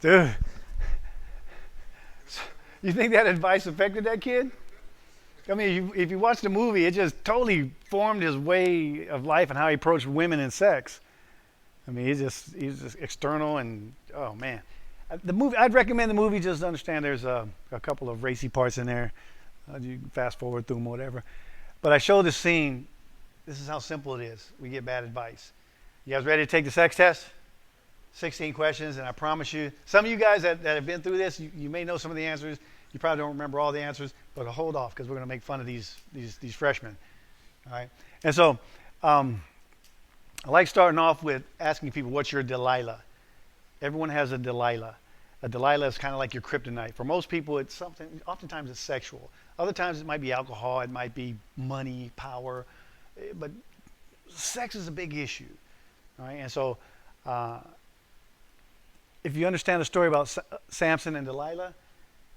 Dude, you think that advice affected that kid? I mean, if you watch the movie, it just totally formed his way of life and how he approached women and sex. I mean, he's just external and, oh man. The movie, I'd recommend the movie just to understand there's a couple of racy parts in there. You can fast forward through them, whatever. But I show this scene. This is how simple it is. We get bad advice. You guys ready to take the sex test? 16 questions, and I promise you, some of you guys that have been through this, you may know some of the answers. You probably don't remember all the answers, but hold off because we're going to make fun of these freshmen. All right. And so I like starting off with asking people, what's your Delilah? Everyone has a Delilah. A Delilah is kind of like your kryptonite. For most people, it's something, oftentimes it's sexual. Other times it might be alcohol, it might be money, power, but sex is a big issue. All right. And so if you understand the story about Samson and Delilah,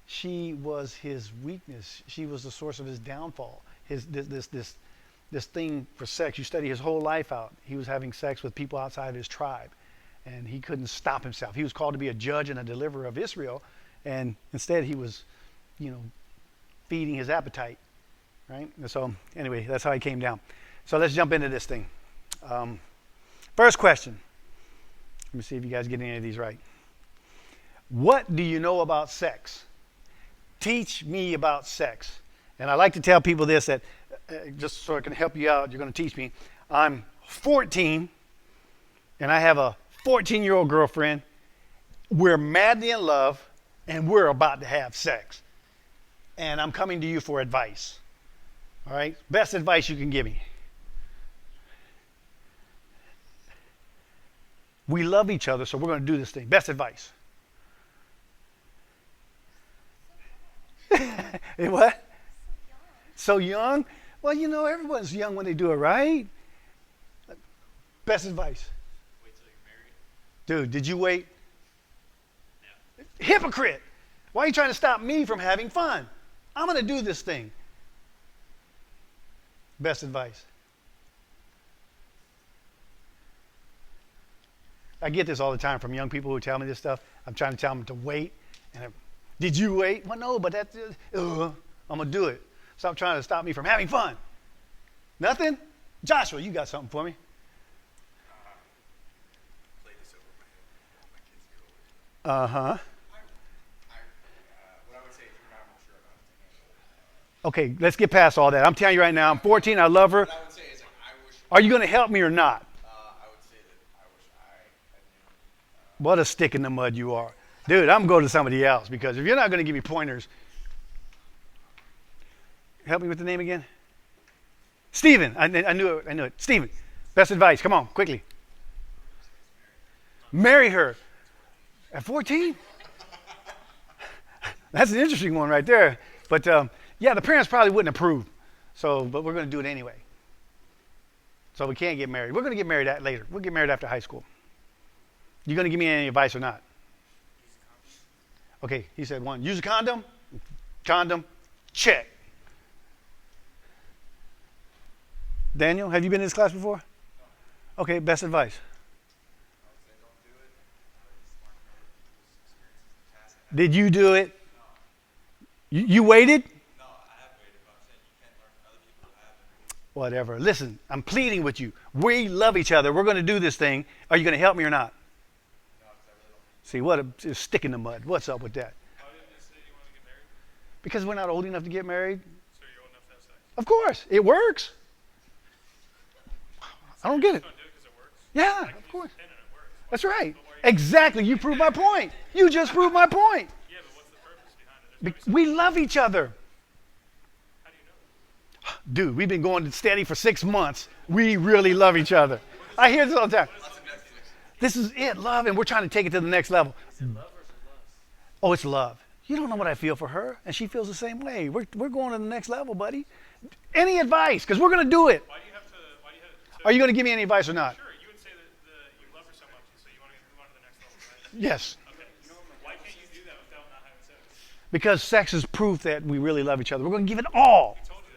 she was his weakness. She was the source of his downfall. This thing for sex. You study his whole life out. He was having sex with people outside of his tribe, and he couldn't stop himself. He was called to be a judge and a deliverer of Israel, and instead he was, feeding his appetite, right? And so anyway, that's how he came down. So let's jump into this thing. First question. Let me see if you guys get any of these right. What do you know about sex? Teach me about sex. And I like to tell people this, that just so I can help you out, you're going to teach me. I'm 14, and I have a 14-year-old girlfriend. We're madly in love, and we're about to have sex. And I'm coming to you for advice. All right? Best advice you can give me. We love each other, so we're going to do this thing. Best advice. What? So young? Well, everyone's young when they do it, right? Best advice. Wait till you're married. Dude, did you wait? No. Hypocrite. Why are you trying to stop me from having fun? I'm going to do this thing. Best advice. I get this all the time from young people who tell me this stuff. I'm trying to tell them to wait. And did you wait? Well, no, but that's, I'm going to do it. Stop trying to stop me from having fun. Nothing? Joshua, you got something for me. Play this over my kids get older. Uh-huh. What I would say is you're not mature enough to handle. Okay, let's get past all that. I'm telling you right now, I'm 14, I love her. What I would say is I wish. Are you going to help me or not? I would say that I wish I had known. What a stick in the mud you are. Dude, I'm going to go to somebody else because if you're not going to give me pointers. Help me with the name again. Stephen. I knew it. Stephen, best advice. Come on, quickly. Marry her. At 14? That's an interesting one right there. But yeah, the parents probably wouldn't approve. But we're going to do it anyway. So we can't get married. We're going to get married later. We'll get married after high school. You going to give me any advice or not? Okay, he said one. Use a condom. Condom. Check. Daniel, have you been in this class before? No. Okay, best advice. I would say don't do it. Smart enough to experiences in the past. Did you do it? No. You waited? No, I have waited, but I'm saying you can't learn from other people who haven't. Whatever. Listen, I'm pleading with you. We love each other. We're going to do this thing. Are you going to help me or not? No, because I really don't. See, what a stick in the mud. What's up with that? Why didn't you say you want to get married? Because we're not old enough to get married. So you're old enough to have sex? Of course. It works. I don't get it. You don't do it because it works? Yeah, Like, of course. and it works. That's right. But why are you- Exactly. You proved my point. You just proved my point. Yeah, but what's the purpose behind it? There's We love each other. How do you know that? Dude, we've been going steady for 6 months. We really love each other. I hear this all the time. This is it, love, and we're trying to take it to the next level. Is it love or is it lust? Oh, it's love. You don't know what I feel for her, and she feels the same way. We're going to the next level, buddy. Any advice? Because we're going to do it. Why do you have to? So Are you going to give me any advice or not? sure, you would say that you love her so much, so you want to move on to the next level, right? Yes. Okay. Why can't you do that without not having sex? Because sex is proof that we really love each other. We're going to give it all. I told you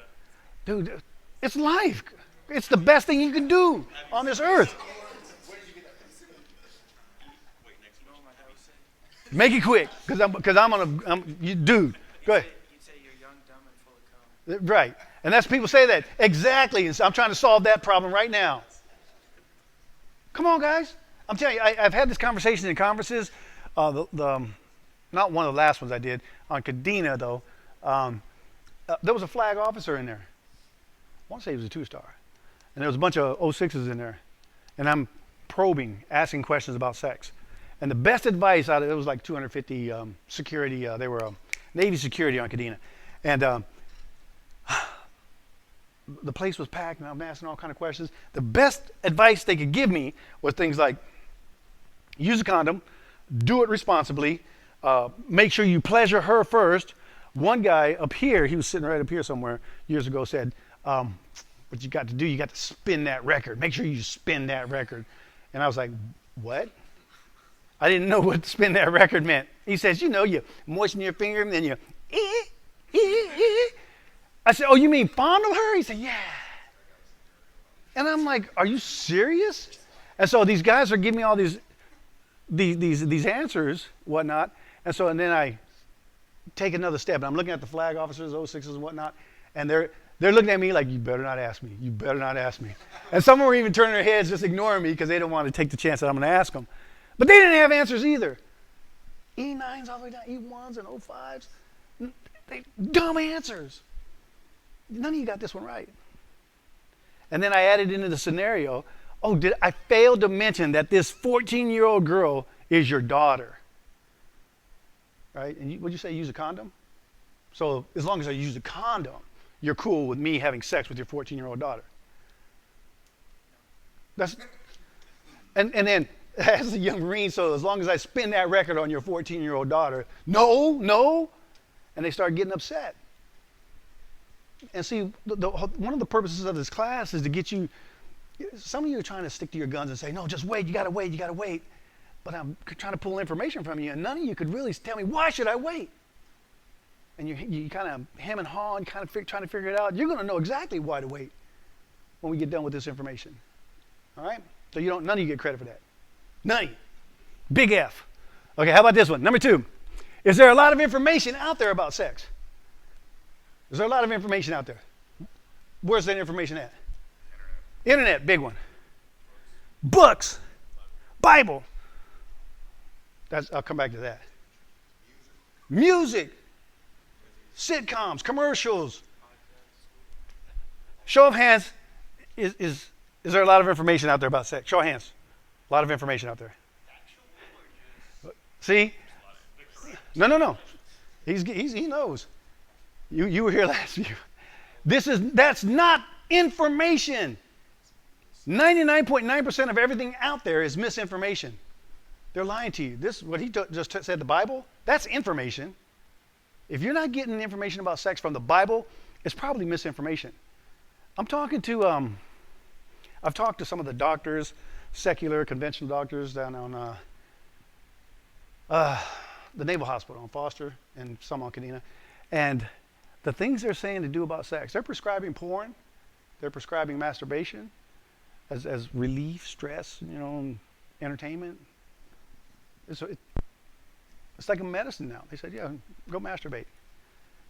that. Dude, it's life. It's the best thing you can do on this earth. Wait, next question. Make it quick, because you dude. Go ahead. You'd say you're young, dumb, and full of cum. Right. And that's people say that. Exactly. And so I'm trying to solve that problem right now. Come on, guys. I'm telling you, I've had this conversation in conferences. Not one of the last ones I did on Kadena, though. There was a flag officer in there. I want to say he was a 2-star. And there was a bunch of 06s in there. And I'm probing, asking questions about sex. And the best advice out of it was like 250 security. They were Navy security on Kadena. And the place was packed, and I'm asking all kind of questions. The best advice they could give me was things like, use a condom, do it responsibly, make sure you pleasure her first. One guy up here, he was sitting right up here somewhere years ago, said, what you got to do, you got to spin that record. Make sure you spin that record. And I was like, what? I didn't know what spin that record meant. He says, you moisten your finger and then you, I said, oh, you mean fondle her? He said, yeah. And I'm like, are you serious? And so these guys are giving me all these answers, whatnot. And then I take another step. And I'm looking at the flag officers, 06s and whatnot. And they're looking at me like, you better not ask me. You better not ask me. And some were even turning their heads, just ignoring me because they don't want to take the chance that I'm going to ask them. But they didn't have answers either. E9s all the way down, E1s and 05s. Dumb answers. None of you got this one right. And then I added into the scenario, I failed to mention that this 14-year-old girl is your daughter. Right? And what'd you say, use a condom? So as long as I use a condom, you're cool with me having sex with your 14-year-old daughter. And then as a young Marine, so as long as I spin that record on your 14-year-old daughter, no. And they start getting upset. And see, one of the purposes of this class is to get you, some of you are trying to stick to your guns and say, no, just wait, you got to wait. But I'm trying to pull information from you, and none of you could really tell me, why should I wait? And you kind of hem and haw and kind of trying to figure it out. You're going to know exactly why to wait when we get done with this information. All right? So none of you get credit for that. None of you. Big F. Okay, how about this one? Number 2. Is there a lot of information out there about sex? Is there a lot of information out there? Where's that information at? Internet, big one. Books, Bible. I'll come back to that. Music, sitcoms, commercials. Show of hands. Is there a lot of information out there about sex? Show of hands. A lot of information out there. See? No. He knows. You were here last year. That's not information. 99.9% of everything out there is misinformation. They're lying to you. What he just said, the Bible, that's information. If you're not getting information about sex from the Bible, it's probably misinformation. I've talked to some of the doctors, secular, conventional doctors down on the Naval Hospital on Foster and some on Kadena. And the things they're saying to do about sex, they're prescribing porn, they're prescribing masturbation as relief, stress, entertainment. It's like a medicine now. They said, yeah, go masturbate.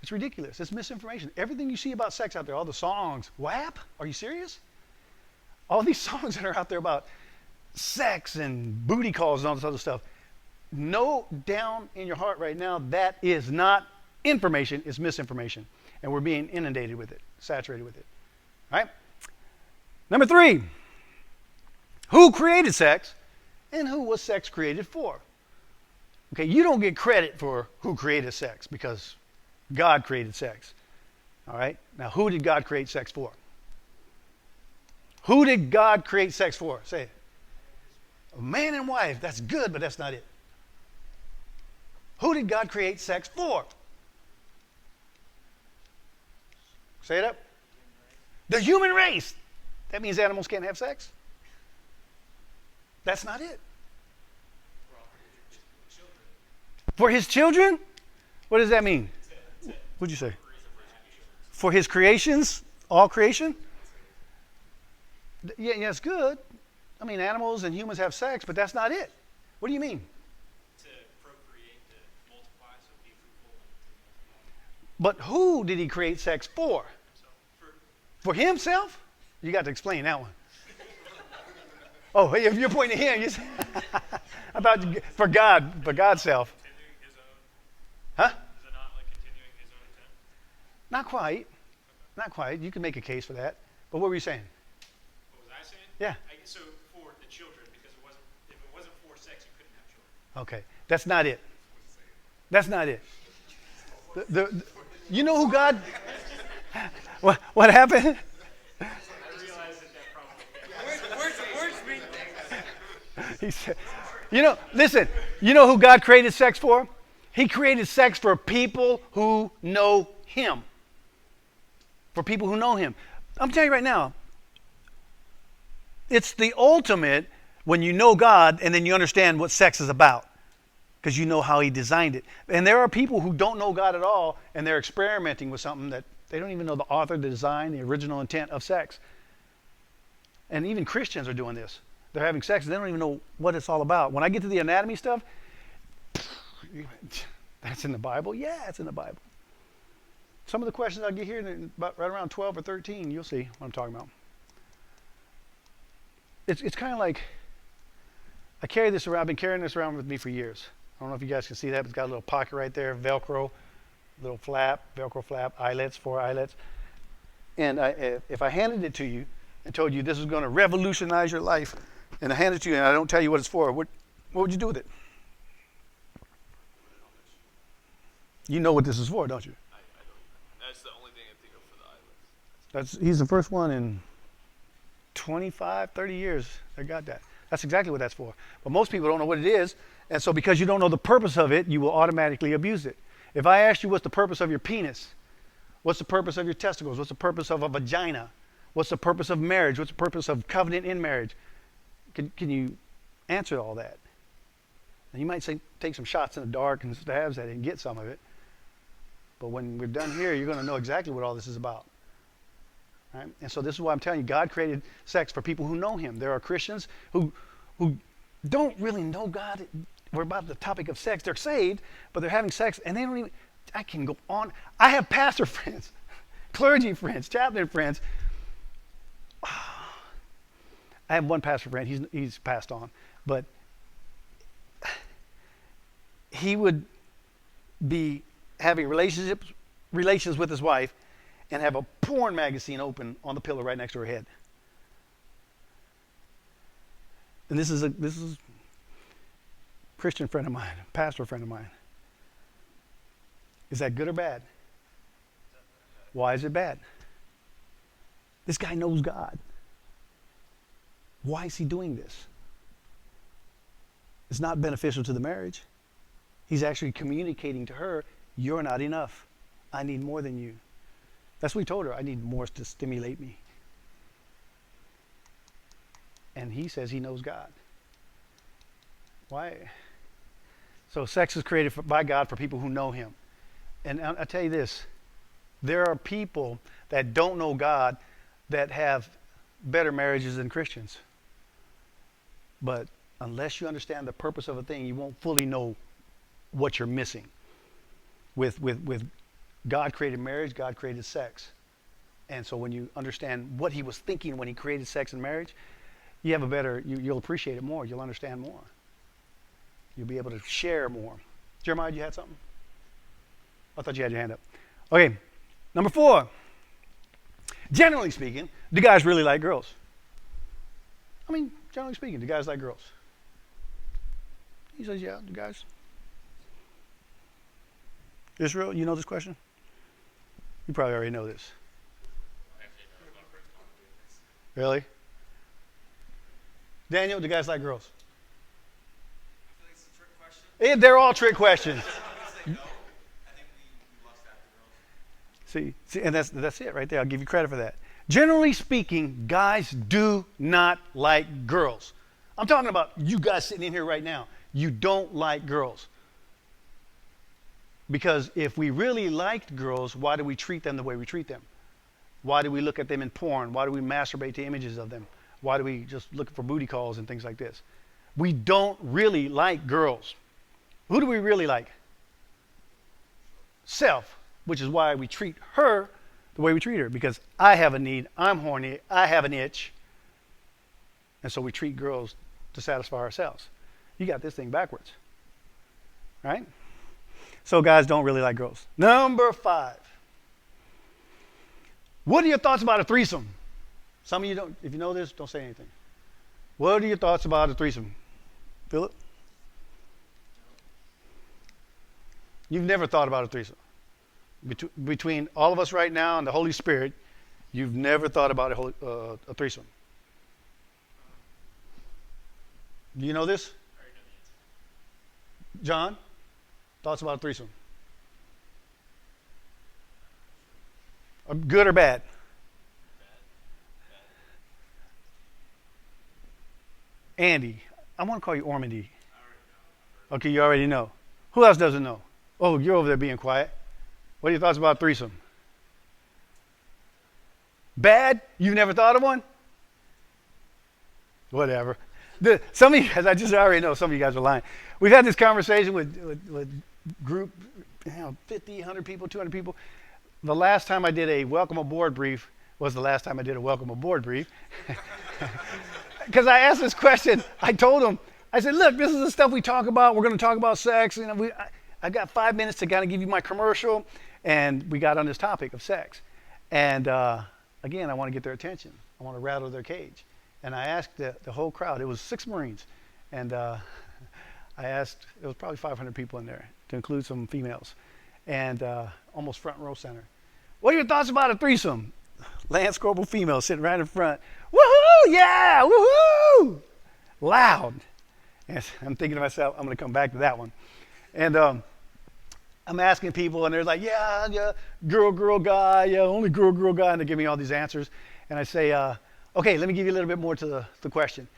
It's ridiculous. It's misinformation. Everything you see about sex out there, all the songs, WAP? Are you serious? All these songs that are out there about sex and booty calls and all this other stuff. Know down in your heart right now that is not information, it's misinformation. And we're being inundated with it, saturated with it. All right? Number 3, who created sex and who was sex created for? Okay, you don't get credit for who created sex because God created sex. All right? Now, who did God create sex for? Who did God create sex for? Say it. A man and wife. That's good, but that's not it. Who did God create sex for? Say it up. The human race. That means animals can't have sex? That's not it. For his children? What does that mean? What'd you say? For his creations? All creation? Yeah, it's good. I mean, animals and humans have sex, but that's not it. What do you mean? To procreate But who did he create sex for? So For himself? You got to explain that one. Oh, if you're pointing to him, you say, I thought for God, for God's self. continuing his own, Huh? is it not like continuing his own intent? Not quite. Not quite. You can make a case for that. But what were you saying? What was I saying? Yeah. So for the children, because if it wasn't for sex, you couldn't have children. Okay. That's not it. That's not it. You know who God... What happened? I realized that probably. Where's me? He said, listen, you know who God created sex for? He created sex for people who know him. For people who know him. I'm telling you right now, it's the ultimate when you know God and then you understand what sex is about. Because you know how he designed it. And there are people who don't know God at all and they're experimenting with something that they don't even know the author, the design, the original intent of sex. And even Christians are doing this. They're having sex and they don't even know what it's all about. When I get to the anatomy stuff, that's in the Bible? Yeah, it's in the Bible. Some of the questions I get here, about right around 12 or 13, you'll see what I'm talking about. It's kind of like, I carry this around, I've been carrying this around with me for years. I don't know if you guys can see that, but it's got a little pocket right there, Velcro, little flap, Velcro flap, eyelets, 4 eyelets. And if I handed it to you and told you this is going to revolutionize your life, and I hand it to you and I don't tell you what it's for, what would you do with it? You know what this is for, don't you? I don't. That's the only thing I think of for the eyelids. He's the first one in 25, 30 years that got that. That's exactly what that's for. But most people don't know what it is, and so because you don't know the purpose of it, you will automatically abuse it. If I asked you what's the purpose of your penis, what's the purpose of your testicles, what's the purpose of a vagina, what's the purpose of marriage, what's the purpose of covenant in marriage, can you answer all that? And you might say, take some shots in the dark and stabs at it and get some of it. But when we're done here, you're going to know exactly what all this is about. Right? And so this is why I'm telling you, God created sex for people who know him. There are Christians who don't really know God. We're about the topic of sex. They're saved, but they're having sex, and they don't even, I can go on. I have pastor friends, clergy friends, chaplain friends. I have one pastor friend. He's passed on. But he would be having relations with his wife and have a porn magazine open on the pillow right next to her head. And this is a Christian friend of mine, a pastor friend of mine. Is that good or bad? Why is it bad? This guy knows God. Why is he doing this? It's not beneficial to the marriage. He's actually communicating to her, you're not enough. I need more than you. That's what he told her. I need more to stimulate me. And he says he knows God. Why? So sex is created by God for people who know him. And I'll tell you this. There are people that don't know God that have better marriages than Christians. But unless you understand the purpose of a thing, you won't fully know what you're missing. With God created marriage, God created sex. And so when you understand what he was thinking when he created sex and marriage, you have a better, you'll appreciate it more. You'll understand more. You'll be able to share more. Jeremiah, you had something? I thought you had your hand up. Okay, number 4. Generally speaking, do guys really like girls? I mean, generally speaking, do guys like girls? He says, yeah, do guys? Israel, you know this question? You probably already know this. Really? Daniel, do guys like girls? I feel like it's a trick question. They're all trick questions. I think we lust after girls. See, and that's it right there. I'll give you credit for that. Generally speaking, guys do not like girls. I'm talking about you guys sitting in here right now. You don't like girls. Because if we really liked girls, why do we treat them the way we treat them? Why do we look at them in porn? Why do we masturbate to images of them? Why do we just look for booty calls and things like this? We don't really like girls. Who do we really like? Self. which is why we treat her the way we treat her, because I have a need, I'm horny, I have an itch, and so we treat girls to satisfy ourselves. You got this thing backwards, right? So guys don't really like girls. Number 5. What are your thoughts about a threesome? Some of you don't, if you know this, don't say anything. What are your thoughts about a threesome? Philip? You've never thought about a threesome. Between all of us right now and the Holy Spirit, you've never thought about a threesome. Do you know this? John? Thoughts about a threesome? Good or bad? Andy. I want to call you Ormandy. Okay, you already know. Who else doesn't know? Oh, you're over there being quiet. What are your thoughts about threesome? Bad? You've never thought of one? Whatever. Some of you guys, I already know some of you guys are lying. We've had this conversation with group, 50, 100 people, 200 people. The last time I did a welcome aboard brief was the last time I did a welcome aboard brief. Because I asked this question, I told them, I said, look, this is the stuff we talk about. We're going to talk about sex. I got 5 minutes to kind of give you my commercial, and we got on this topic of sex. And again, I want to get their attention. I want to rattle their cage. And I asked the whole crowd. It was 6 Marines. And I asked, it was probably 500 people in there, to include some females. And almost front row center. What are your thoughts about a threesome? Lance Corporal female sitting right in front. Woohoo! Yeah! Woohoo! Loud. And I'm thinking to myself, I'm going to come back to that one. And I'm asking people, and they're like, yeah, girl, guy, yeah, only girl, guy. And they give me all these answers. And I say, okay, let me give you a little bit more to the question.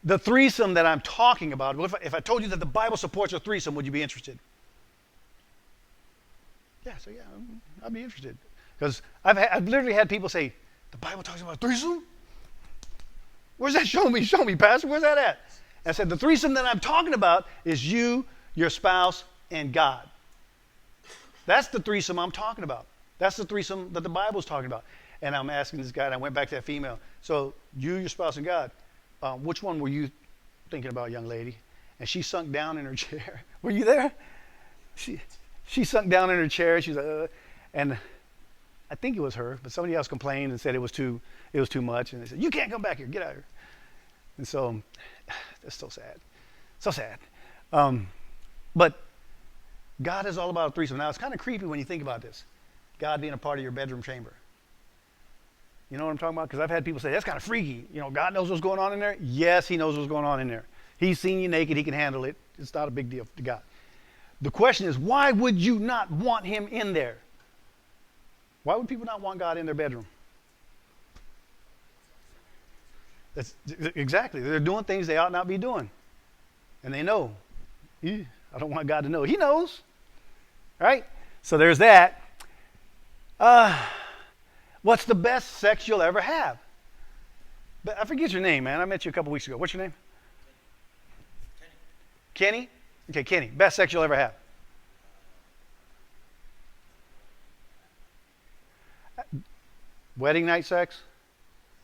The threesome that I'm talking about, if I told you that the Bible supports a threesome, would you be interested? Yeah, so yeah, I'd be interested. Because I've literally had people say, the Bible talks about a threesome? Where's that? Show me, Pastor. Where's that at? And I said, the threesome that I'm talking about is you, your spouse, and God. That's the threesome I'm talking about. That's the threesome that the Bible's talking about. And I'm asking this guy, and I went back to that female. So you, your spouse, and God, which one were you thinking about, young lady? And she sunk down in her chair. Were you there? She sunk down in her chair. She's like, and I think it was her, but somebody else complained and said it was too much. And they said, you can't come back here. Get out of here. And so that's so sad. So sad. But God is all about a threesome. Now, it's kind of creepy when you think about this. God being a part of your bedroom chamber. You know what I'm talking about? Because I've had people say, that's kind of freaky. God knows what's going on in there. Yes, he knows what's going on in there. He's seen you naked. He can handle it. It's not a big deal to God. The question is, why would you not want him in there? Why would people not want God in their bedroom? That's exactly. They're doing things they ought not be doing. And they know. I don't want God to know. He knows. Right? So there's that. What's the best sex you'll ever have? But I forget your name, man. I met you a couple weeks ago. What's your name? Kenny? Okay, Kenny. Best sex you'll ever have. Wedding night sex?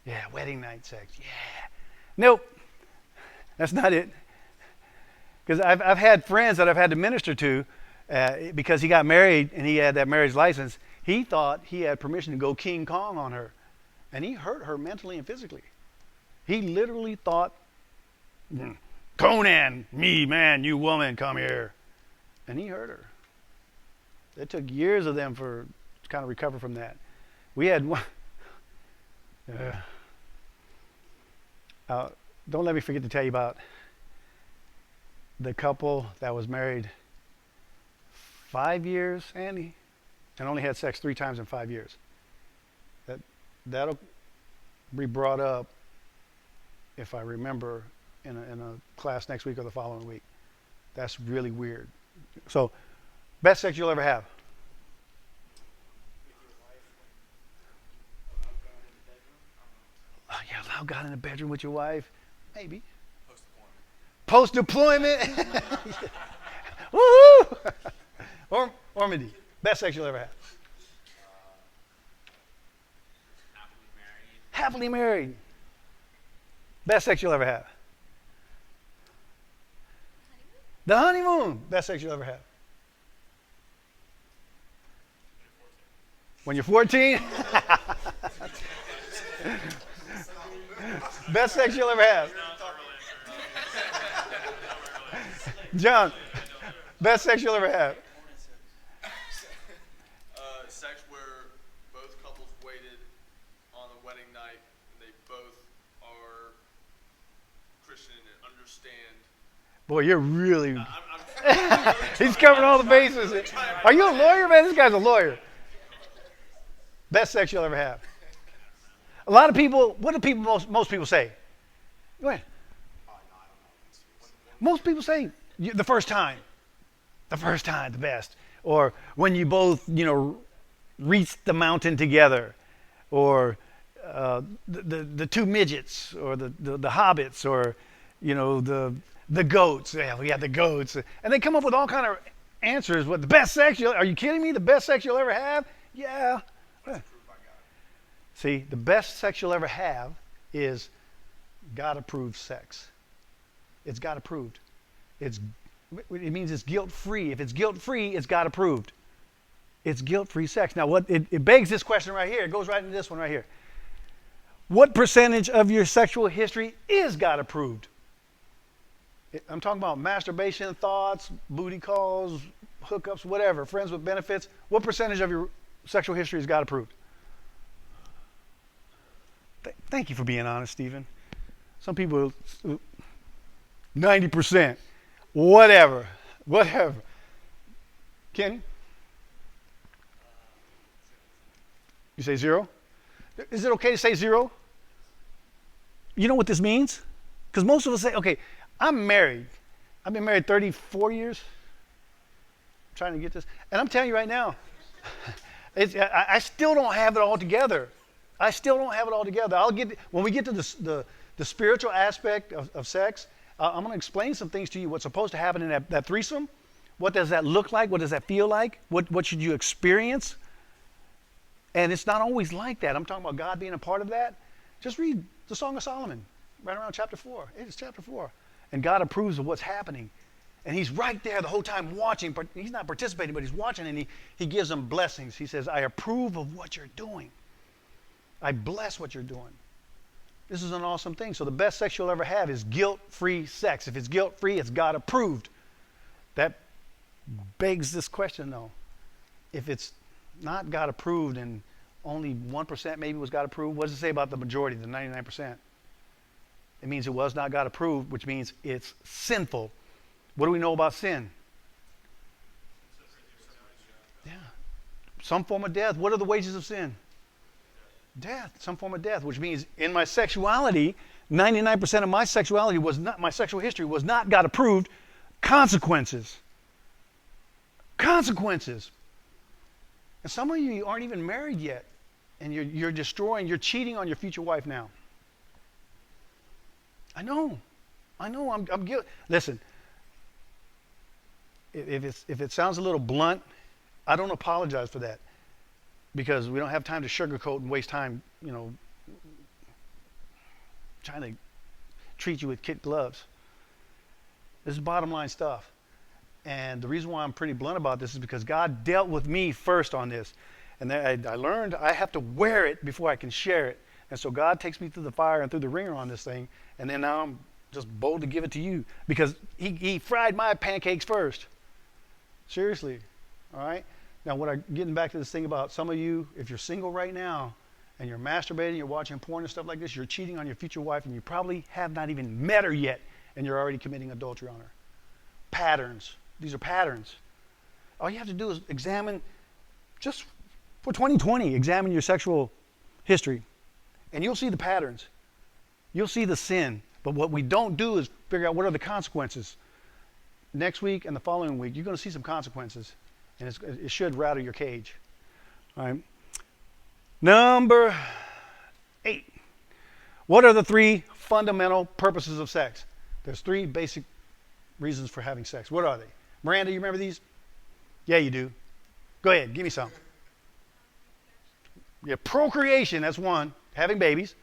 Yeah, wedding night sex. Yeah. Nope. That's not it. Because I've had friends that I've had to minister to because he got married and he had that marriage license. He thought he had permission to go King Kong on her. And he hurt her mentally and physically. He literally thought, Conan, me, man, you woman, come here. And he hurt her. It took years of them to kind of recover from that. We had one. Don't let me forget to tell you about the couple that was married 5 years, Andy, and only had sex 3 times in 5 years. That'll be brought up, if I remember, in a class next week or the following week. That's really weird. So, best sex you'll ever have. Yeah, allow God in the bedroom with your wife? Maybe. Post-deployment? Woohoo! Ormandy, best sex you'll ever have. happily married. Best sex you'll ever have. The honeymoon. Best sex you'll ever have. When you're 14? Best sex you'll ever have. John, best sex you'll ever have. Sex where both couples waited on the wedding night and they both are Christian and understand. Boy, you're really... I'm He's covering all the bases. Are you a lawyer, man? This guy's a lawyer. Best sex you'll ever have. A lot of people, what do people, most people say? Go ahead. Most people say the first time. The first time, the best. Or when you both, reach the mountain together. Or the two midgets. Or the hobbits. Or, the goats. Yeah, we got the goats. And they come up with all kind of answers. What the best sex are you kidding me? The best sex you'll ever have? Yeah. See, the best sex you'll ever have is God-approved sex. It's God-approved. It means it's guilt-free. If it's guilt-free, it's God-approved. It's guilt-free sex. Now, it begs this question right here. It goes right into this one right here. What percentage of your sexual history is God-approved? I'm talking about masturbation, thoughts, booty calls, hookups, whatever, friends with benefits. What percentage of your sexual history is God-approved? Thank you for being honest, Stephen. Some people, 90%, whatever. Kenny? You say 0? Is it okay to say 0? You know what this means? Because most of us say, okay, I'm married. I've been married 34 years. I'm trying to get this. And I'm telling you right now, I still don't have it all together. When we get to the spiritual aspect of sex, I'm going to explain some things to you, what's supposed to happen in that threesome. What does that look like? What does that feel like? What should you experience? And it's not always like that. I'm talking about God being a part of that. Just read the Song of Solomon, right around chapter 4. It is chapter 4. And God approves of what's happening. And he's right there the whole time watching. But he's not participating, but he's watching, and he gives them blessings. He says, I approve of what you're doing. I bless what you're doing. This is an awesome thing. So the best sex you'll ever have is guilt-free sex. If it's guilt-free, it's God-approved. That begs this question, though. If it's not God-approved and only 1% maybe was God-approved, what does it say about the majority, the 99%? It means it was not God-approved, which means it's sinful. What do we know about sin? Yeah. Some form of death. What are the wages of sin? Death, some form of death, which means in my sexuality, 99% of my sexuality my sexual history was not God approved. Consequences. And some of you aren't even married yet, and you're you're cheating on your future wife now. I know, I'm guilty. Listen, if it sounds a little blunt, I don't apologize for that. Because we don't have time to sugarcoat and waste time, trying to treat you with kid gloves. This is bottom line stuff. And the reason why I'm pretty blunt about this is because God dealt with me first on this. And I learned I have to wear it before I can share it. And so God takes me through the fire and through the ringer on this thing. And then now I'm just bold to give it to you. Because he fried my pancakes first. Seriously. All right? Now, getting back to this thing about some of you, if you're single right now and you're masturbating, you're watching porn and stuff like this, you're cheating on your future wife and you probably have not even met her yet and you're already committing adultery on her. Patterns. These are patterns. All you have to do is examine, just for 2020, examine your sexual history and you'll see the patterns. You'll see the sin. But what we don't do is figure out what are the consequences. Next week and the following week, you're going to see some consequences. And it should rattle your cage. All right. Number 8. What are the 3 fundamental purposes of sex? There's 3 basic reasons for having sex. What are they? Miranda, you remember these? Yeah, you do. Go ahead, give me some. Yeah, procreation, that's one. Having babies.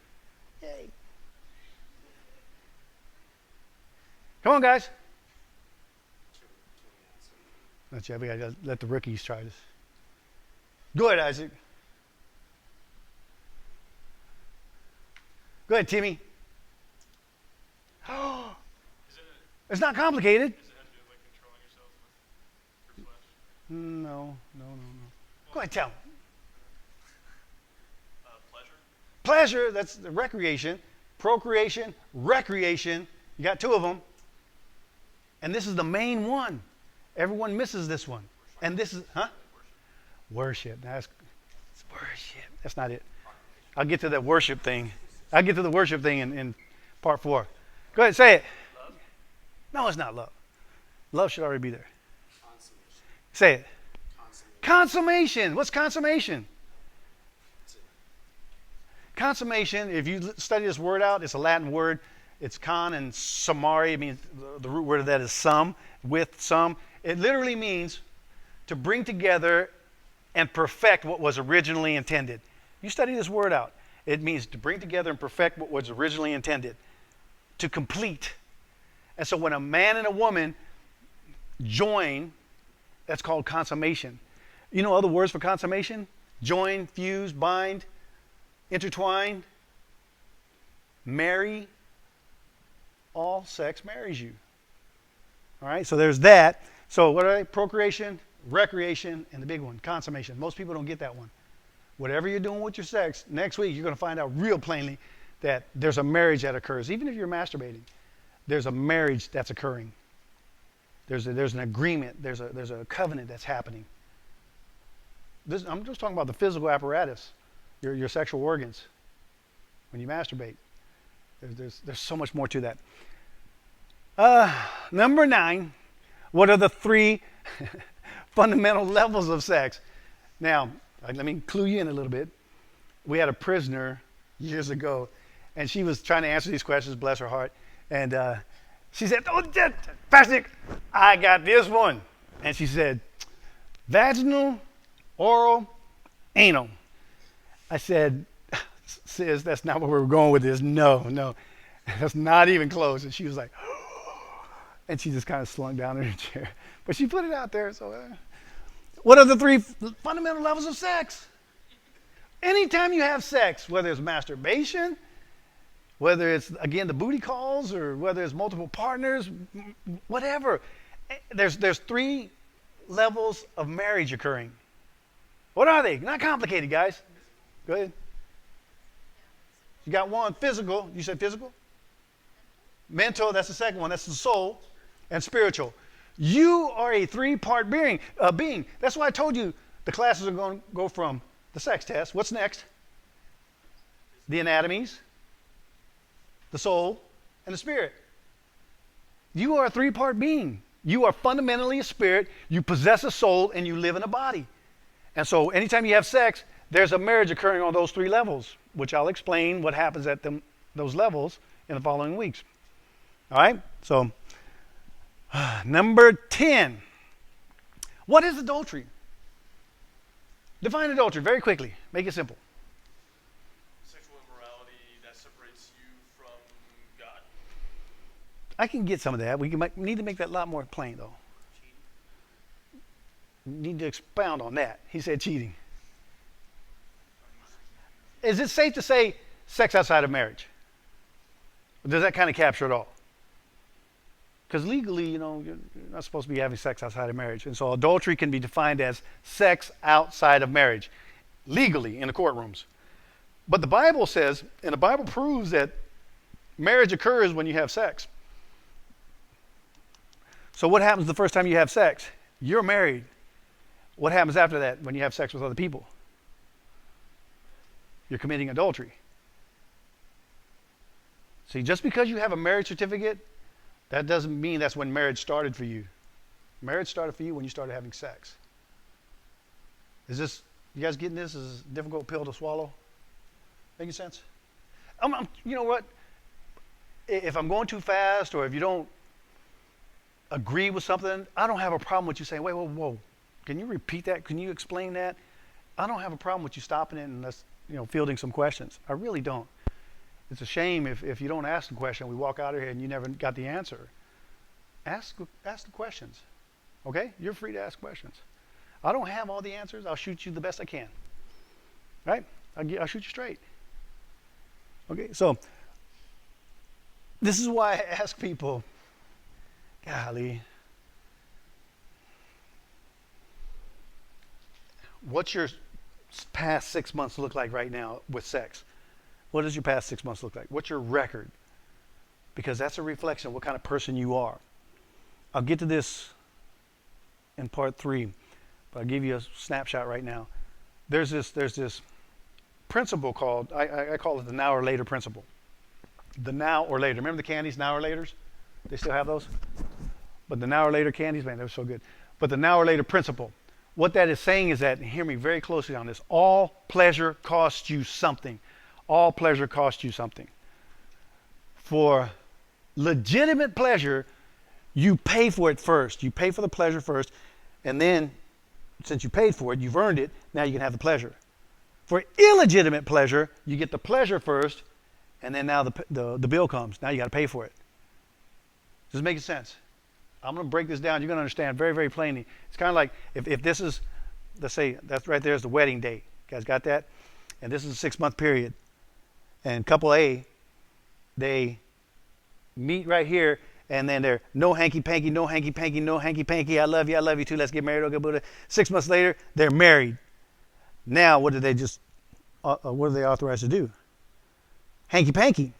Come on, guys. Not yet. We got to let the rookies try this. Go ahead, Isaac. Go ahead, Timmy. It's not complicated. Does it have to do with like controlling yourself with your flesh? No. Go ahead, tell him. Pleasure? Pleasure, that's the recreation. Procreation, recreation. You got two of them. And this is the main one. Everyone misses this one. And this is, Worship. It's worship. That's not it. I'll get to that worship thing. I'll get to the worship thing in part 4. Go ahead, say it. Love? No, it's not love. Love should already be there. Consummation. Say it. Consummation. Consummation. What's consummation? Consummation, if you study this word out, it's a Latin word. It's con and summare. It means the root word of that is some, with some. It literally means to bring together and perfect what was originally intended. You study this word out. It means to bring together and perfect what was originally intended. To complete. And so when a man and a woman join, that's called consummation. You know other words for consummation? Join, fuse, bind, intertwine, marry. All sex marries you. All right, so there's that. So what are they? Procreation, recreation, and the big one, consummation. Most people don't get that one. Whatever you're doing with your sex, next week you're going to find out real plainly that there's a marriage that occurs. Even if you're masturbating, there's a marriage that's occurring. There's an agreement. There's a covenant that's happening. I'm just talking about the physical apparatus, your sexual organs. When you masturbate, there's so much more to that. Number 9. What are the 3 fundamental levels of sex? Now, let me clue you in a little bit. We had a prisoner years ago, and she was trying to answer these questions, bless her heart. And she said, "Oh, Pastor Nick, I got this one." And she said, "Vaginal, oral, anal." I said, "Sis, that's not where we're going with this. No, that's not even close." And she was like, and she just kind of slunk down in her chair. But she put it out there. So, what are the 3 fundamental levels of sex? Anytime you have sex, whether it's masturbation, whether it's, again, the booty calls, or whether it's multiple partners, whatever, there's 3 levels of marriage occurring. What are they? Not complicated, guys. Go ahead. You got 1, physical. You said physical? Mental, that's the second one. That's the soul. And spiritual. You are a 3-part being. That's why I told you the classes are going to go from the sex test. What's next? The anatomies, the soul, and the spirit. You are a 3-part being. You are fundamentally a spirit. You possess a soul, and you live in a body. And so anytime you have sex, there's a marriage occurring on those 3 levels, which I'll explain what happens at those levels in the following weeks. All right? So, number 10. What is adultery? Define adultery very quickly. Make it simple. Sexual immorality that separates you from God. I can get some of that. We need to make that a lot more plain, though. Need to expound on that. He said cheating. Is it safe to say sex outside of marriage? Does that kind of capture it all? Because legally, you're not supposed to be having sex outside of marriage. And so adultery can be defined as sex outside of marriage, legally in the courtrooms. But the Bible says, and the Bible proves that marriage occurs when you have sex. So what happens the first time you have sex? You're married. What happens after that when you have sex with other people? You're committing adultery. See, just because you have a marriage certificate, that doesn't mean that's when marriage started for you. Marriage started for you when you started having sex. You guys getting this? Is a difficult pill to swallow? Making sense? You know what? If I'm going too fast, or if you don't agree with something, I don't have a problem with you saying, "Wait, whoa. Can you repeat that? Can you explain that?" I don't have a problem with you stopping it and us, fielding some questions. I really don't. It's a shame if you don't ask the question, we walk out of here and you never got the answer. Ask the questions. Okay? You're free to ask questions. I don't have all the answers. I'll shoot you the best I can. Right? I'll shoot you straight. Okay? So, this is why I ask people, golly, what's your past 6 months look like right now with sex? What does your past 6 months look like? What's your record? Because that's a reflection of what kind of person you are. I'll get to this in part 3, but I'll give you a snapshot right now. There's this principle called, I call it the now or later principle. The now or later. Remember the candies, now or laters? They still have those? But the now or later candies, man, they're so good. But the now or later principle. What that is saying is that, and hear me very closely on this, all pleasure costs you something. All pleasure costs you something. For legitimate pleasure, you pay for it first. You pay for the pleasure first, and then, since you paid for it, you've earned it, now you can have the pleasure. For illegitimate pleasure, you get the pleasure first, and then now the bill comes. Now you got to pay for it. Does it make sense? I'm going to break this down. You're going to understand very, very plainly. It's kind of like if this is, let's say, that's right there is the wedding date. You guys got that? And this is a 6-month period. And couple A, they meet right here, and then they're no hanky-panky, no hanky-panky, no hanky-panky. I love you too. Let's get married. Okay, Buddha. 6 months later, they're married. Now, what are they authorized to do? Hanky-panky.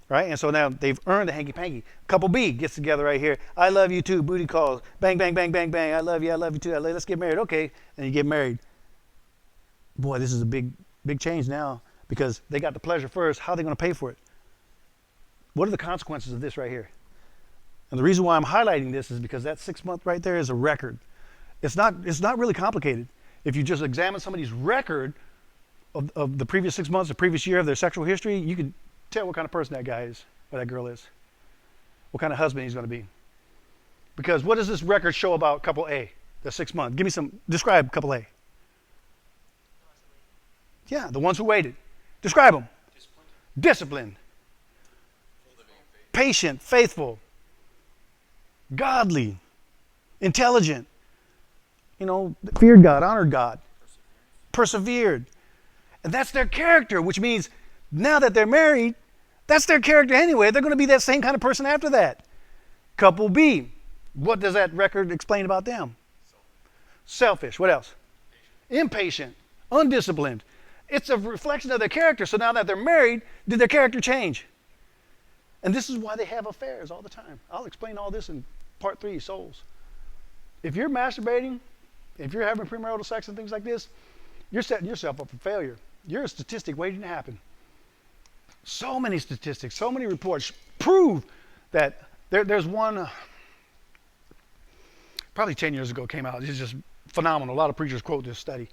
Right? And so now they've earned the hanky-panky. Couple B gets together right here. I love you too. Booty calls. Bang, bang, bang, bang, bang. I love you too. Let's get married. Okay. And you get married. Boy, this is a big, big change now because they got the pleasure first. How are they going to pay for it? What are the consequences of this right here? And the reason why I'm highlighting this is because that 6 month right there is a record. It's not really complicated. If you just examine somebody's record of the previous 6 months, the previous year of their sexual history, you can tell what kind of person that guy is, or that girl is. What kind of husband he's going to be. Because what does this record show about couple A, the 6 month? Describe couple A. Yeah, the ones who waited. Describe them. Disciplined. Patient, faithful, godly, intelligent, feared God, honored God, persevered. And that's their character, which means now that they're married, that's their character anyway. They're going to be that same kind of person after that. Couple B, what does that record explain about them? Selfish. What else? Impatient, undisciplined. It's a reflection of their character. So now that they're married, did their character change? And this is why they have affairs all the time. I'll explain all this in part 3, souls. If you're masturbating, if you're having premarital sex and things like this, you're setting yourself up for failure. You're a statistic waiting to happen. So many statistics, so many reports prove that there's one, probably 10 years ago came out. It's just phenomenal. A lot of preachers quote this study.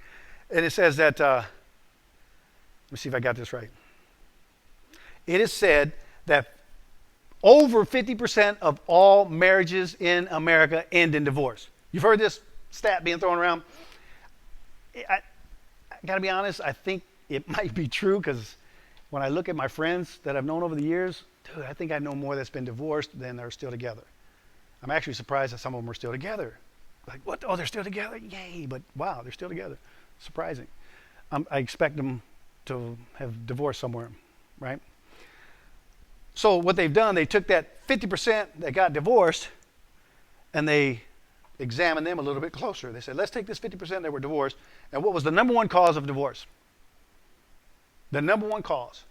And it says that, let me see if I got this right. It is said that over 50% of all marriages in America end in divorce. You've heard this stat being thrown around. I got to be honest, I think it might be true because when I look at my friends that I've known over the years, dude, I think I know more that's been divorced than are still together. I'm actually surprised that some of them are still together. Like, what? Oh, they're still together? Yay. But wow, they're still together. Surprising. I expect them to have divorced somewhere, right? So what they've done, they took that 50% that got divorced and they examined them a little bit closer. They said, let's take this 50% that were divorced, and what was the number one cause of divorce? The number one cause.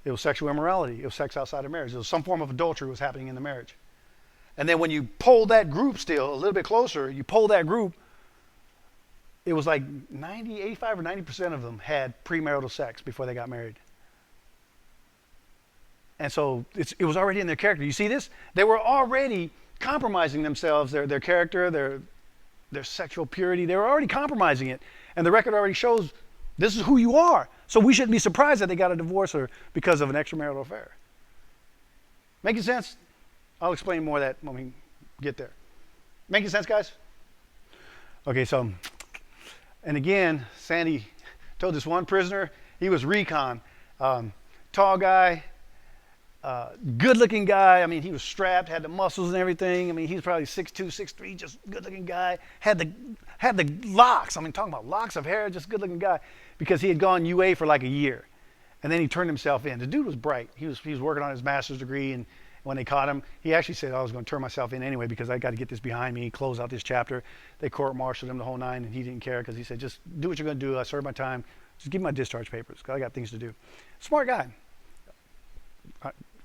It was sexual immorality. It was sex outside of marriage. It was some form of adultery was happening in the marriage. And then when you poll that group still a little bit closer, you poll that group, it was like 85 or 90% of them had premarital sex before they got married. And so it was already in their character. You see this? They were already compromising themselves, their character, their sexual purity. They were already compromising it. And the record already shows this is who you are. So we shouldn't be surprised that they got a divorce or because of an extramarital affair. Making sense? I'll explain more of that when we get there. Making sense, guys? Okay, so, and again, Sandy told this one prisoner, he was recon, tall guy, Good-looking guy. I mean, he was strapped, had the muscles and everything. I mean, he's probably 6'2", 6'3", just good-looking guy. Had the locks. I mean, talking about locks of hair, just good-looking guy. Because he had gone UA for like a year, and then he turned himself in. The dude was bright. He was working on his master's degree, and when they caught him, he actually said, "I was going to turn myself in anyway because I got to get this behind me, close out this chapter." They court-martialed him the whole nine, and he didn't care because he said, "Just do what you're going to do. I served my time. Just give me my discharge papers because I got things to do." Smart guy.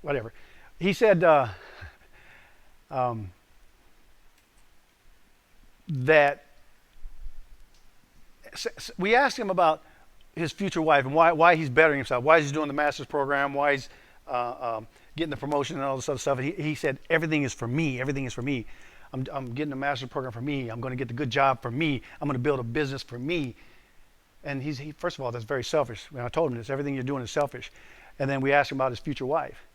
Whatever. He said that we asked him about his future wife and why he's bettering himself, why he's doing the master's program, why he's getting the promotion and all this other stuff. And he said, everything is for me. Everything is for me. I'm getting the master's program for me. I'm going to get the good job for me. I'm going to build a business for me. And first of all, that's very selfish. When I told him this, everything you're doing is selfish. And then we asked him about his future wife.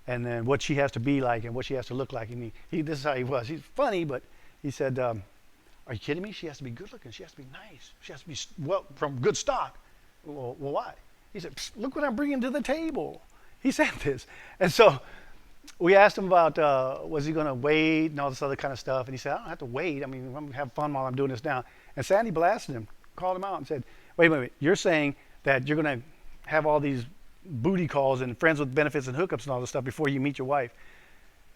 And then what she has to be like and what she has to look like. And this is how he was. He's funny, but he said, "Are you kidding me? She has to be good looking. She has to be nice. She has to be from good stock." Well, why? He said, "Look what I'm bringing to the table." He said this. And so we asked him about was he going to wait and all this other kind of stuff. And he said, "I don't have to wait. I mean, I'm going to have fun while I'm doing this now." And Sandy blasted him, called him out and said, wait. You're saying that you're going to have all these booty calls and friends with benefits and hookups and all this stuff before you meet your wife,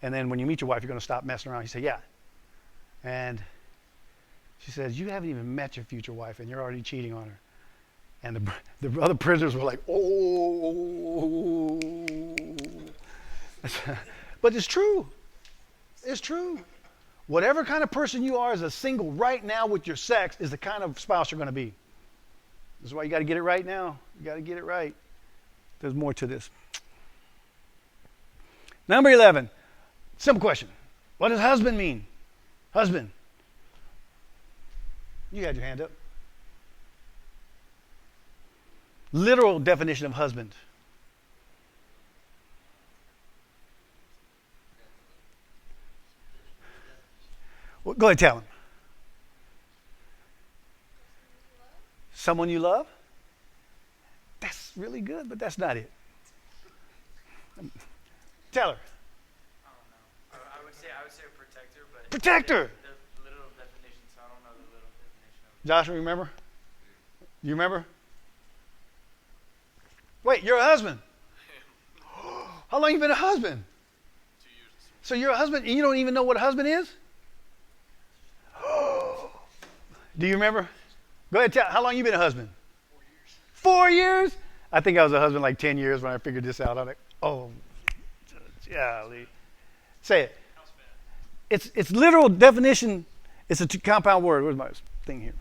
and then when you meet your wife you're going to stop messing around. He said, "Yeah." And she says, "You haven't even met your future wife and you're already cheating on her." And the other prisoners were like, "Oh." But it's true. It's true. Whatever kind of person you are as a single right now with your sex is the kind of spouse you're going to be. This is why you got to get it right now. You got to get it right. There's more to this. Number 11. Simple question. What does husband mean? Husband. You had your hand up. Literal definition of husband. Well, go ahead, tell him. Someone you love? That's really good, but that's not it. Tell her. I don't know. I would say a protector, but Protector. the literal definition, so I don't know the literal definition of it. Joshua, remember? You remember? Wait, you're a husband. How long you been a husband? 2 years. So you're a husband and you don't even know what a husband is? Do you remember? Go ahead, tell. How long you been a husband? 4 years. 4 years? I think I was a husband like 10 years when I figured this out. I'm like, oh, golly. Say it. It's literal definition. It's a compound word. Where's my thing here?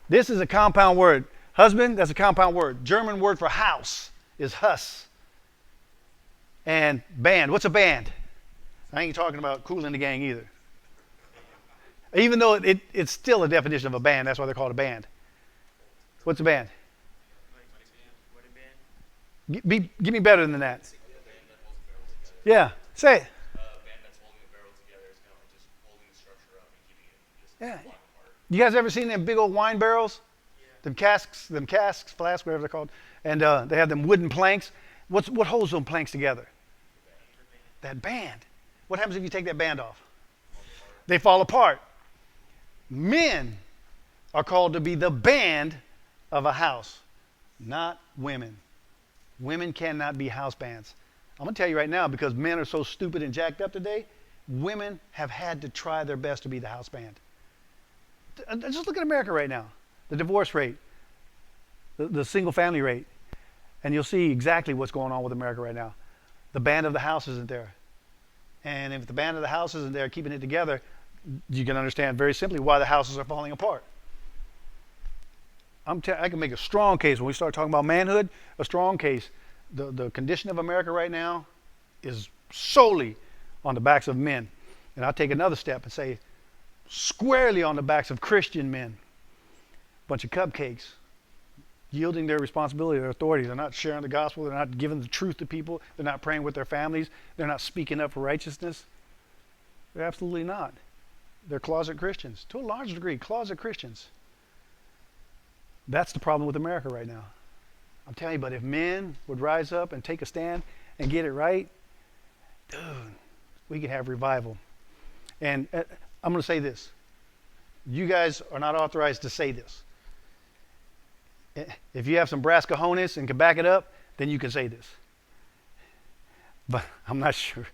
This is a compound word. Husband, that's a compound word. German word for house is Huss. And band. What's a band? I ain't talking about Kool in the Gang either. Even though it's still a definition of a band. That's why they're called a band. What's a band? Give me better than that. Yeah, say it. A band that's holding the barrel together is kind of just holding the structure up and keeping it just Yeah. falling apart. You guys ever seen them big old wine barrels? Yeah. Them casks, flasks, whatever they're called. And they have them wooden planks. What holds those planks together? That band. What happens if you take that band off? They fall apart. Men are called to be the band of a house, not women. Women cannot be house bands. I'm going to tell you right now, because men are so stupid and jacked up today, women have had to try their best to be the house band. Just look at America right now. The divorce rate, the single family rate, and you'll see exactly what's going on with America right now. The band of the house isn't there. And if the band of the house isn't there keeping it together, you can understand very simply why the houses are falling apart. I can make a strong case when we start talking about manhood, a strong case. The condition of America right now is solely on the backs of men. And I'll take another step and say squarely on the backs of Christian men. Bunch of cupcakes, yielding their responsibility, their authority. They're not sharing the gospel. They're not giving the truth to people. They're not praying with their families. They're not speaking up for righteousness. They're absolutely not. They're closet Christians. To a large degree, closet Christians. That's the problem with America right now. I'm telling you, but if men would rise up and take a stand and get it right, dude, we can have revival. And I'm going to say this. You guys are not authorized to say this. If you have some brass cojones and can back it up, then you can say this. But I'm not sure.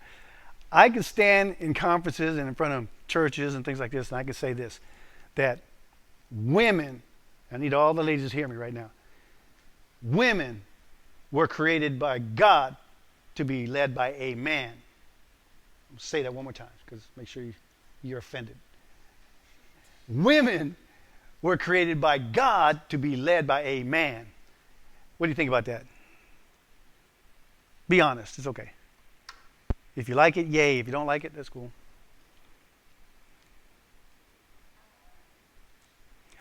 I can stand in conferences and in front of churches and things like this, and I can say this, that women, I need all the ladies to hear me right now, women were created by God to be led by a man. I'll say that one more time, because make sure you're offended. Women were created by God to be led by a man. What do you think about that? Be honest. It's okay. If you like it, yay. If you don't like it, that's cool.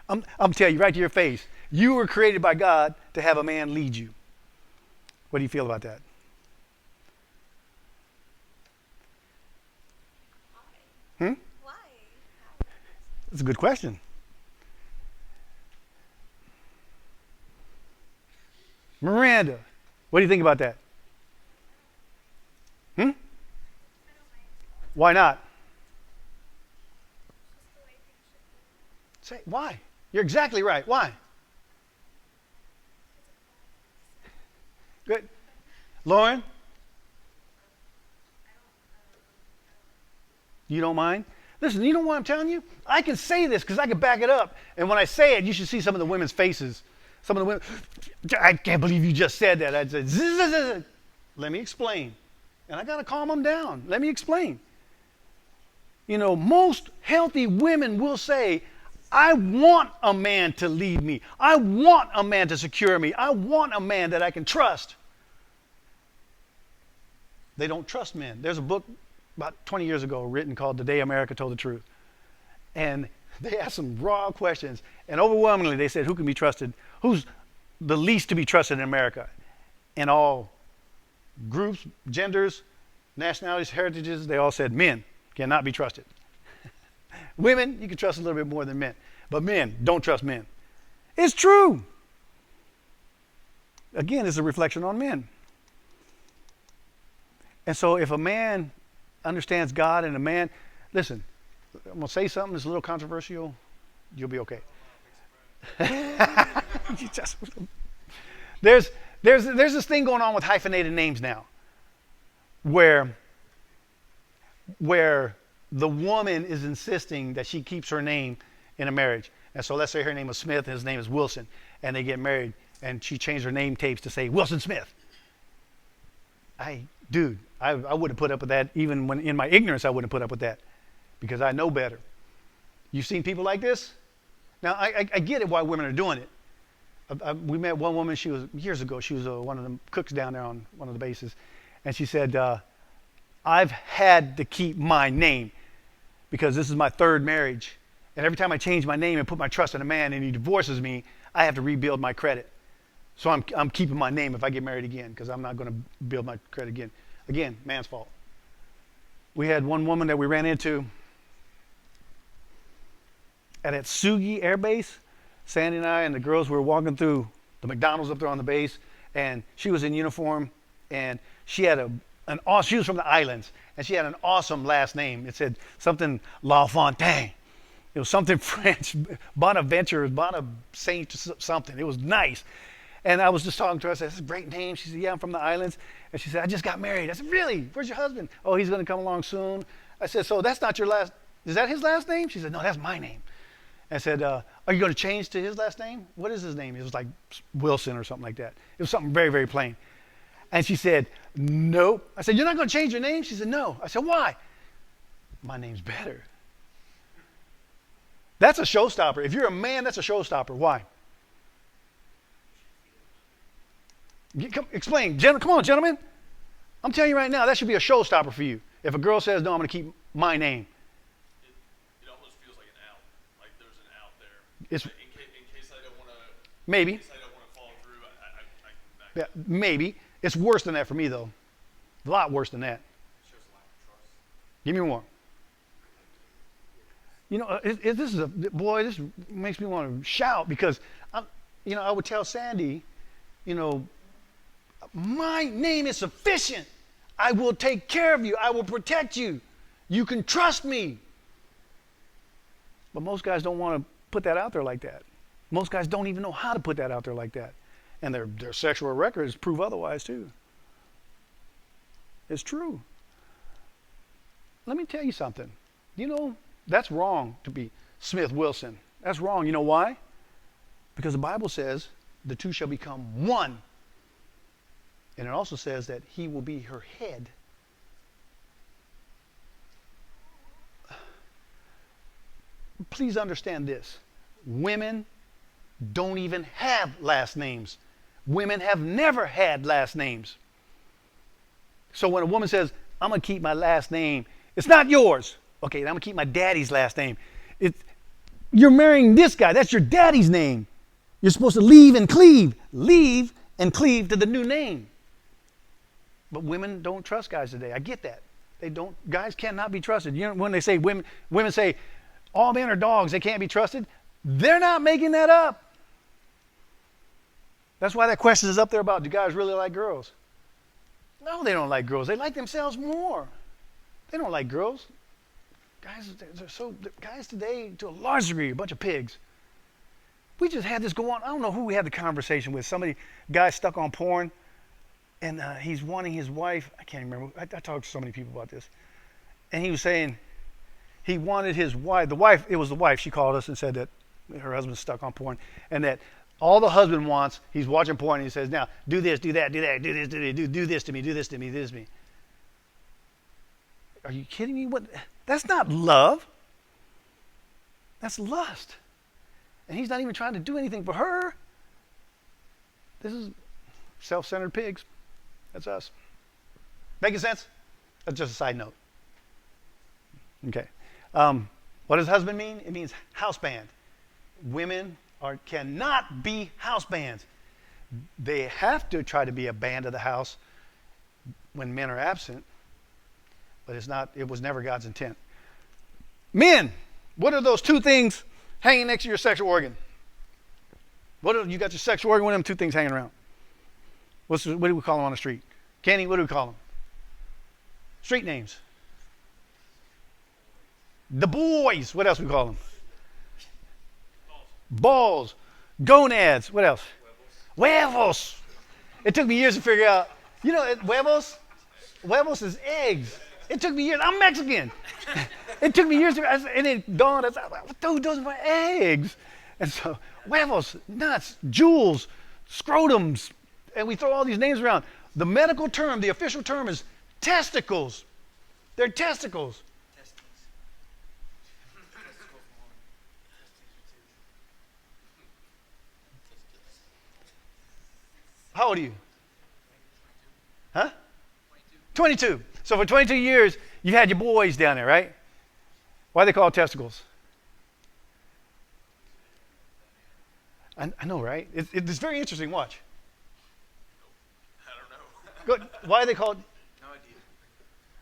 I'm telling you right to your face, you were created by God to have a man lead you. What do you feel about that? Why? Hmm? Why? That's a good question. Miranda, what do you think about that? Hmm? I don't mind. Why not? Just the way things should be. Say, why? You're exactly right. Why? Good. Lauren? You don't mind? Listen, you know what I'm telling you? I can say this because I can back it up. And when I say it, you should see some of the women's faces. Some of the women, I can't believe you just said that. I'd say, zzz. Let me explain. And I got to calm them down. Let me explain. You know, most healthy women will say, I want a man to lead me. I want a man to secure me. I want a man that I can trust. They don't trust men. There's a book about 20 years ago written called The Day America Told the Truth. And they asked some raw questions. And overwhelmingly, they said, who can be trusted? Who's the least to be trusted in America? And all groups, genders, nationalities, heritages, they all said men cannot be trusted. Women, you can trust a little bit more than men. But men, don't trust men. It's true. Again, it's a reflection on men. And so if a man understands God and a man, listen, I'm going to say something that's a little controversial. You'll be okay. There's this thing going on with hyphenated names now where the woman is insisting that she keeps her name in a marriage. And so let's say her name is Smith and his name is Wilson, and they get married, and she changed her name tapes to say Wilson Smith. I wouldn't put up with that. Even when in my ignorance, I wouldn't put up with that because I know better. You've seen people like this? Now, I get it why women are doing it. We met one woman, she was years ago, she was one of the cooks down there on one of the bases, and she said, I've had to keep my name because this is my third marriage, and every time I change my name and put my trust in a man and he divorces me, I have to rebuild my credit. So I'm keeping my name if I get married again because I'm not going to build my credit again. Again, man's fault. We had one woman that we ran into at Atsugi Air Base. Sandy and I and the girls were walking through the McDonald's up there on the base, and she was in uniform, and she had she was from the islands, and she had an awesome last name. It said something La Fontaine. It was something French, Bonaventure, Saint something. It was nice. And I was just talking to her. I said, "That's a great name." She said, "Yeah, I'm from the islands." And she said, "I just got married." I said, "Really? Where's your husband?" "Oh, he's going to come along soon." I said, "So that's not your last, is that his last name?" She said, "No, that's my name." I said, "Are you going to change to his last name?" "What is his name?" It was like Wilson or something like that. It was something very, very plain. And she said, "Nope." I said, "You're not going to change your name?" She said, "No." I said, "Why?" "My name's better." That's a showstopper. If you're a man, that's a showstopper. Why? Explain. Come on, gentlemen. I'm telling you right now, that should be a showstopper for you. If a girl says, "No, I'm going to keep my name." It almost feels like an out. Like there's an out there. It's, Like, in case I don't want to. maybe. In case I don't want to follow through, I can back Yeah, maybe. It's worse than that for me, though. A lot worse than that. Shows a lack of trust. Give me more. You know, this makes me want to shout because, I would tell Sandy, My name is sufficient. I will take care of you. I will protect you. You can trust me. But most guys don't want to put that out there like that. Most guys don't even know how to put that out there like that. And their sexual records prove otherwise too. It's true. Let me tell you something. You know, that's wrong to be Smith Wilson. That's wrong. You know why? Because the Bible says the two shall become one. And it also says that he will be her head. Please understand this. Women don't even have last names. Women have never had last names. So when a woman says, I'm going to keep my last name, it's not yours. Okay, I'm going to keep my daddy's last name. You're marrying this guy. That's your daddy's name. You're supposed to leave and cleave. Leave and cleave to the new name. But women don't trust guys today. I get that. They don't. Guys cannot be trusted. You know, when they say women say, all men are dogs, they can't be trusted. They're not making that up. That's why that question is up there about, do guys really like girls? No, they don't like girls. They like themselves more. They don't like girls. Guys today, to a large degree, a bunch of pigs. We just had this go on. I don't know who we had the conversation with. Guy stuck on porn, and he's wanting his wife. I can't remember. I talked to so many people about this. And he was saying he wanted his wife. It was the wife. She called us and said that her husband's stuck on porn, and that all the husband wants, he's watching porn, and he says, now, do this, do that, do that, do this, do this to me, do this to me, do this to me. Are you kidding me? That's not love. That's lust. And he's not even trying to do anything for her. This is self-centered pigs. That's us. Making sense? That's just a side note. Okay. What does husband mean? It means house band. Women cannot be house bands. They have to try to be a band of the house when men are absent, but it was never God's intent. Men, what are those two things hanging next to your sexual organ? You got your sexual organ, what are them two things hanging around? What do we call them on the street? Kenny, what do we call them? Street names. The boys, what else we call them? Balls. Gonads. What else? Huevos. It took me years to figure out. You know, huevos? Huevos is eggs. It took me years. I'm Mexican. It took me years and it dawned. I thought, dude, those are eggs. And so, huevos, nuts, jewels, scrotums. And we throw all these names around. The medical term, the official term is testicles. They're testicles. How old are you? Huh? 22. So for 22 years, you've had your boys down there, right? Why are they called testicles? I know, right? It's very interesting. Watch. I don't know. Why are they called? No idea.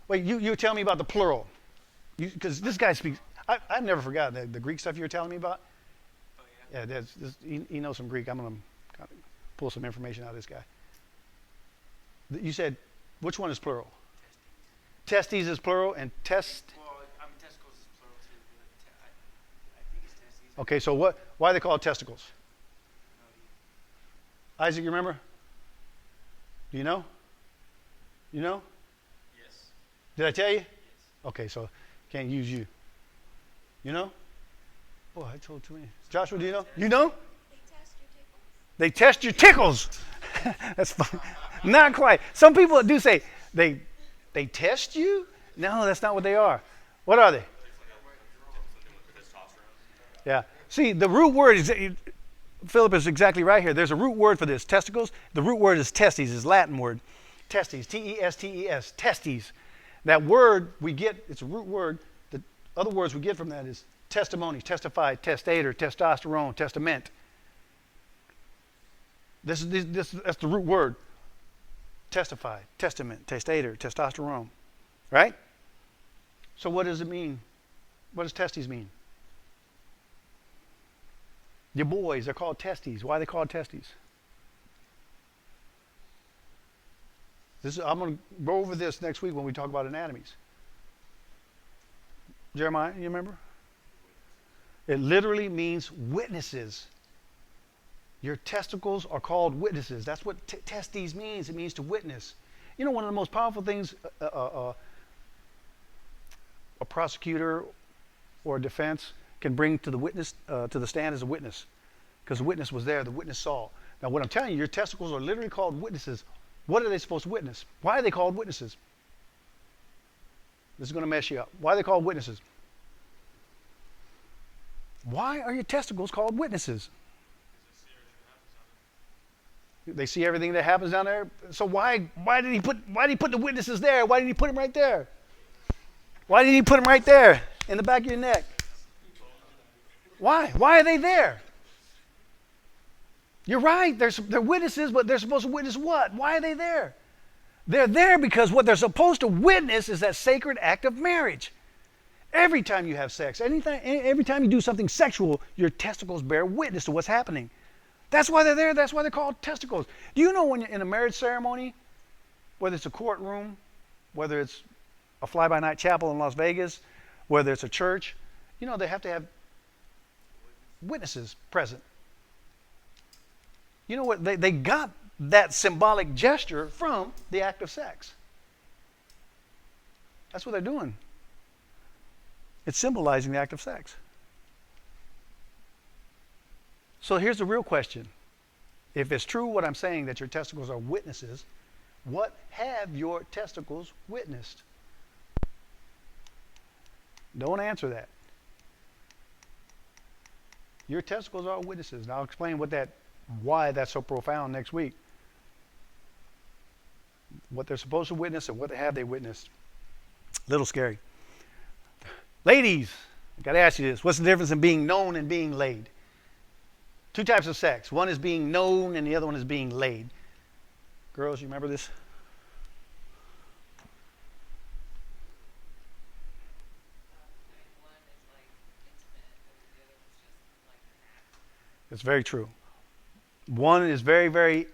Wait, you tell me about the plural. Because this guy speaks. I've never forgotten the Greek stuff you were telling me about. Oh, yeah. Yeah, he knows some Greek. I'm going to pull some information out of this guy. You said, which one is plural? Testes is plural and test. Well, I mean, testicles is plural too, but I think it's testes. Okay, so why are they called testicles? No idea. Isaac, you remember? Do you know? You know? Yes. Did I tell you? Yes. Okay, so can't use you. You know? Oh, I told too many. Joshua, do you know? You know? They test your tickles. They test your tickles. That's fun. Not quite. Some people do say they test you. No, that's not what they are. What are they? Yeah. See, the root word is. Philip is exactly right here. There's a root word for this. Testicles. The root word is testes. Is Latin word. Testes. Testes. Testes. That word we get. It's a root word. The other words we get from that is testimony, testify, testator, testosterone, testament. That's the root word. Testify, testament, testator, testosterone. Right? So what does it mean? What does testes mean? Your boys, they're called testes. Why are they called testes? I'm going to go over this next week when we talk about anatomies. Jeremiah, you remember? It literally means witnesses. Your testicles are called witnesses. That's what testes means. It means to witness. You know, one of the most powerful things a prosecutor or a defense can bring to the witness, to the stand, is a witness, because the witness was there. The witness saw. Now, what I'm telling you, your testicles are literally called witnesses. What are they supposed to witness? Why are they called witnesses? This is going to mess you up. Why are they called witnesses? Why are your testicles called witnesses? They see everything that happens down there. So why did he put the witnesses there? Why didn't he put them right there? Why didn't he put them right there in the back of your neck? Why? Why are they there? You're right. They're witnesses, but they're supposed to witness what? Why are they there? They're there because what they're supposed to witness is that sacred act of marriage. Every time you have sex, every time you do something sexual, your testicles bear witness to what's happening. That's why they're there. That's why they're called testicles. Do you know when you're in a marriage ceremony, whether it's a courtroom, whether it's a fly-by-night chapel in Las Vegas, whether it's a church, you know, they have to have witnesses present. You know what? They got that symbolic gesture from the act of sex. That's what they're doing. It's symbolizing the act of sex. So here's the real question. If it's true what I'm saying, that your testicles are witnesses, what have your testicles witnessed? Don't answer that. Your testicles are witnesses. And I'll explain why that's so profound next week. What they're supposed to witness and what have they witnessed. A little scary. Ladies, I've got to ask you this. What's the difference in being known and being laid? Two types of sex. One is being known and the other one is being laid. Girls, you remember this? It's very true. One is very, very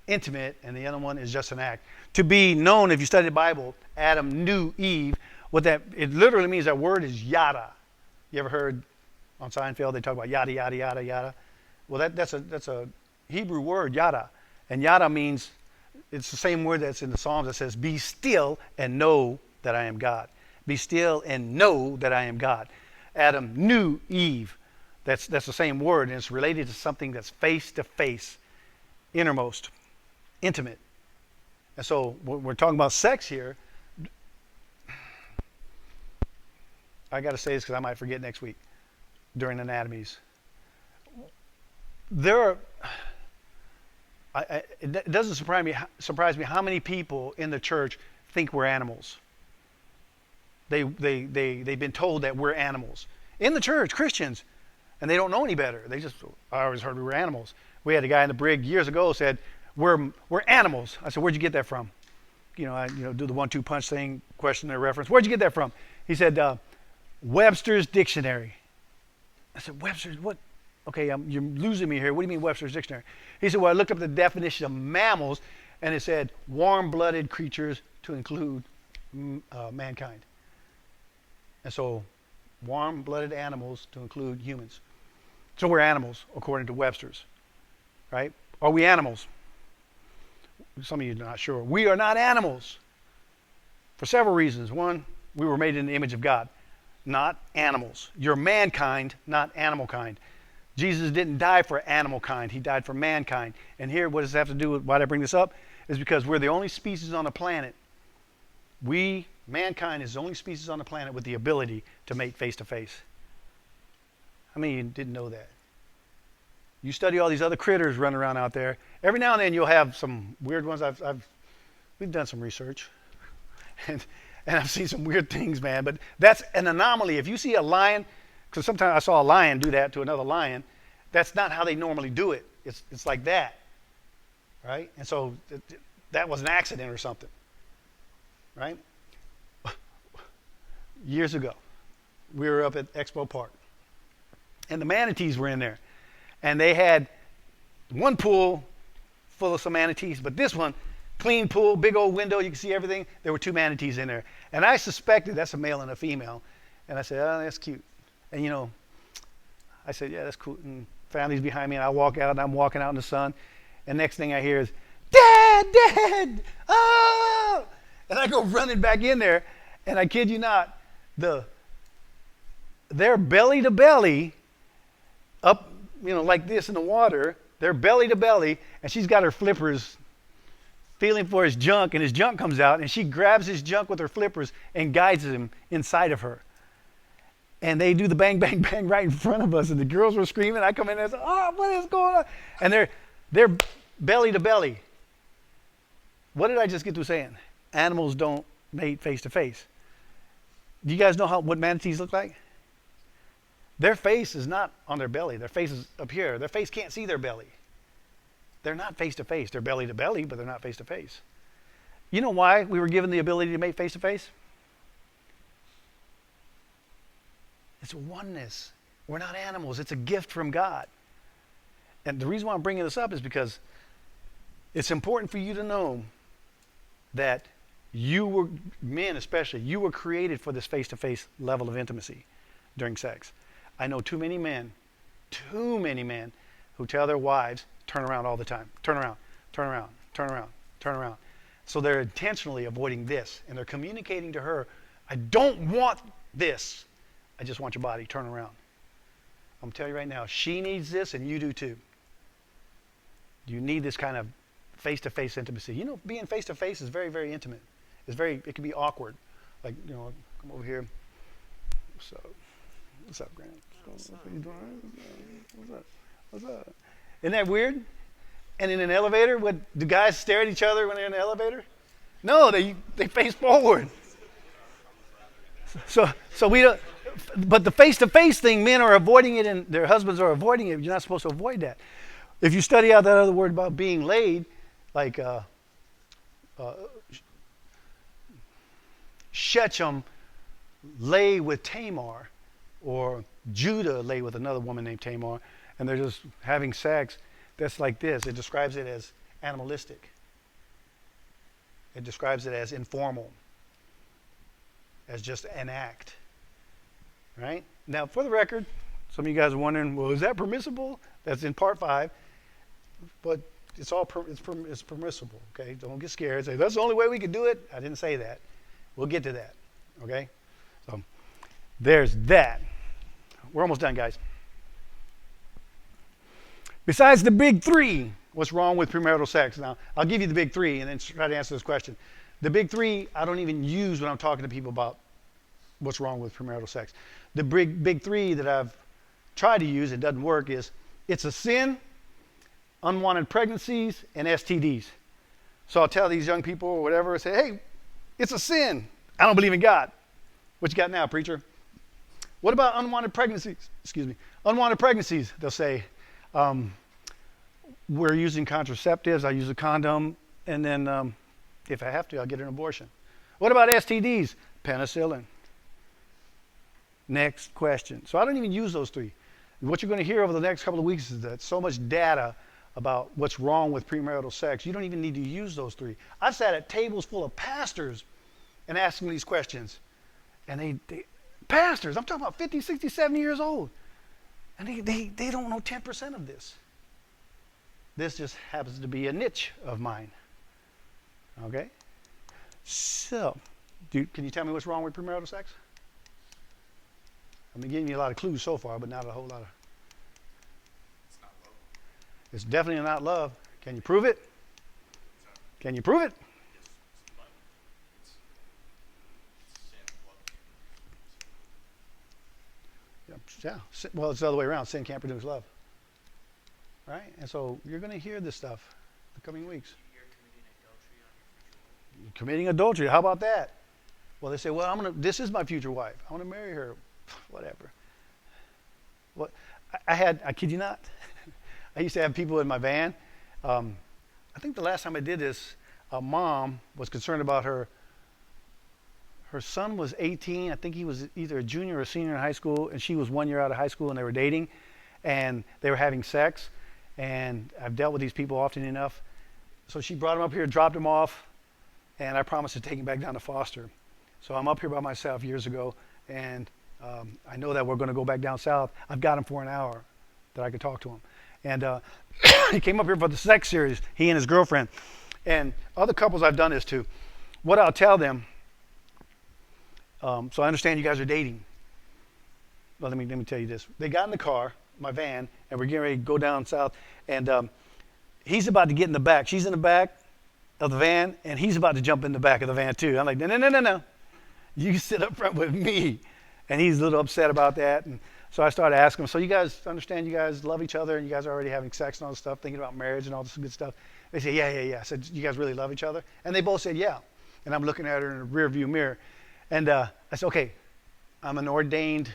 intimate, and the other one is just an act. To be known, if you study the Bible, Adam knew Eve. It literally means, that word is yada. You ever heard on Seinfeld they talk about yada, yada, yada, yada? Well, that's a Hebrew word, yada. And yada means, it's the same word that's in the Psalms that says, be still and know that I am God. Be still and know that I am God. Adam knew Eve. That's the same word, and it's related to something that's face to face, innermost, intimate. And so when we're talking about sex here, I got to say this because I might forget next week during anatomies. It doesn't surprise me how many people in the church think we're animals. They've been told that we're animals in the church, Christians. And they don't know any better. I always heard we were animals. We had a guy in the brig years ago said, we're animals. I said, where'd you get that from? I do the 1-2 punch thing, question their reference. Where'd you get that from? He said, Webster's Dictionary. I said, Webster's, what? Okay, you're losing me here. What do you mean Webster's Dictionary? He said, well, I looked up the definition of mammals, and it said warm-blooded creatures to include mankind. And so warm-blooded animals to include humans. So we're animals, according to Webster's, right? Are we animals? Some of you are not sure. We are not animals for several reasons. One, we were made in the image of God, not animals. You're mankind, not animal kind. Jesus didn't die for animal kind. He died for mankind. And here, what does it have to do with, why did I bring this up? Is because we're the only species on the planet. Mankind is the only species on the planet with the ability to mate face to face. How many of you didn't know that? You study all these other critters running around out there. Every now and then you'll have some weird ones. We've done some research, and I've seen some weird things, man. But that's an anomaly. If you see a lion, because sometimes I saw a lion do that to another lion, that's not how they normally do it. It's like that, right? And so that was an accident or something, right? Years ago, we were up at Expo Park, and the manatees were in there, and they had one pool full of some manatees, but this one clean pool, big old window, you can see everything. There were 2 manatees in there. And I suspected that's a male and a female. And I said, oh, that's cute. And you know, I said, yeah, that's cool. And family's behind me, and I walk out, and I'm walking out in the sun. And next thing I hear is, Dad, Dad, oh! And I go running back in there, and I kid you not, they're belly to belly, up, you know, like this in the water. They're belly to belly, and she's got her flippers feeling for his junk, and his junk comes out, and she grabs his junk with her flippers and guides him inside of her. And they do the bang, bang, bang right in front of us, and the girls were screaming. I come in and I say, oh, what is going on? And they're belly to belly. What did I just get through saying? Animals don't mate face to face. Do you guys know what manatees look like? Their face is not on their belly. Their face is up here. Their face can't see their belly. They're not face to face. They're belly to belly, but they're not face to face. You know why we were given the ability to mate face to face? It's oneness. We're not animals. It's a gift from God. And the reason why I'm bringing this up is because it's important for you to know that you were, men especially, you were created for this face-to-face level of intimacy during sex. I know too many men who tell their wives, turn around all the time. Turn around, turn around, turn around, turn around. So they're intentionally avoiding this, and they're communicating to her, I don't want this. I just want your body. Turn around. I'm telling you right now, she needs this, and you do too. You need this kind of face-to-face intimacy. You know, being face-to-face is very, very intimate. It can be awkward. Like, you know, come over here. What's up, Grant? What's up? You doing? What's up? Isn't that weird? And in an elevator, do guys stare at each other when they're in the elevator? No, they face forward. So we don't. But the face-to-face thing, men are avoiding it, and their husbands are avoiding it. You're not supposed to avoid that. If you study out that other word about being laid, like Shechem lay with Tamar, or Judah lay with another woman named Tamar, and they're just having sex, that's like this. It describes it as animalistic. It describes it as informal, as just an act. Right? Now, for the record, some of you guys are wondering, well, is that permissible? That's in part 5. But it's permissible, okay? Don't get scared. Say, that's the only way we can do it. I didn't say that. We'll get to that, okay? So there's that. We're almost done, guys. Besides the big 3, what's wrong with premarital sex? Now, I'll give you the big 3 and then try to answer this question. The big 3, I don't even use when I'm talking to people about what's wrong with premarital sex. The big 3 that I've tried to use, it doesn't work, is it's a sin, unwanted pregnancies, and STDs. So I'll tell these young people or whatever, say, hey, it's a sin. I don't believe in God. What you got now, preacher? What about unwanted pregnancies? Excuse me. Unwanted pregnancies, they'll say, we're using contraceptives, I use a condom, and then if I have to, I'll get an abortion. What about STDs? Penicillin. Next question. So I don't even use those 3. What you're going to hear over the next couple of weeks is that so much data about what's wrong with premarital sex, you don't even need to use those 3. I've sat at tables full of pastors and asked them these questions. And they pastors, I'm talking about 50, 60, 70 years old. And they don't know 10% of this. This just happens to be a niche of mine. Okay? So, can you tell me what's wrong with premarital sex? I've been giving you a lot of clues so far, but not a whole lot of... It's not love. It's definitely not love. Can you prove it? Can you prove it? Yeah. Well, it's the other way around. Sin can't produce love. Right? And so you're going to hear this stuff the coming weeks. You're committing adultery on your future wife. Committing adultery. How about that? Well, they say, well, this is my future wife. I want to marry her. Whatever. What? I kid you not. I used to have people in my van. I think the last time I did this, a mom was concerned about her son was 18. I think he was either a junior or a senior in high school, and she was 1 year out of high school, and they were dating, and they were having sex. And I've dealt with these people often enough. so she brought him up here, dropped him off, and I promised to take him back down to foster. So I'm up here by myself years ago, and I know that we're going to go back down south. I've got him for an hour that I could talk to him. And he came up here for the sex series, he and his girlfriend. And other couples I've done this to, what I'll tell them, so I understand you guys are dating. Well, let me tell you this. They got in the car, my van, and we're getting ready to go down south. And he's about to get in the back. She's in the back of the van, and he's about to jump in the back of the van too. I'm like, no. You sit up front with me. And he's a little upset about that. And so I started asking him, so you guys understand you guys love each other and you guys are already having sex and all this stuff, thinking about marriage and all this good stuff? They say, yeah. I said, you guys really love each other? And they both said, yeah. And I'm looking at her in the rear view mirror. And I said, okay, I'm an ordained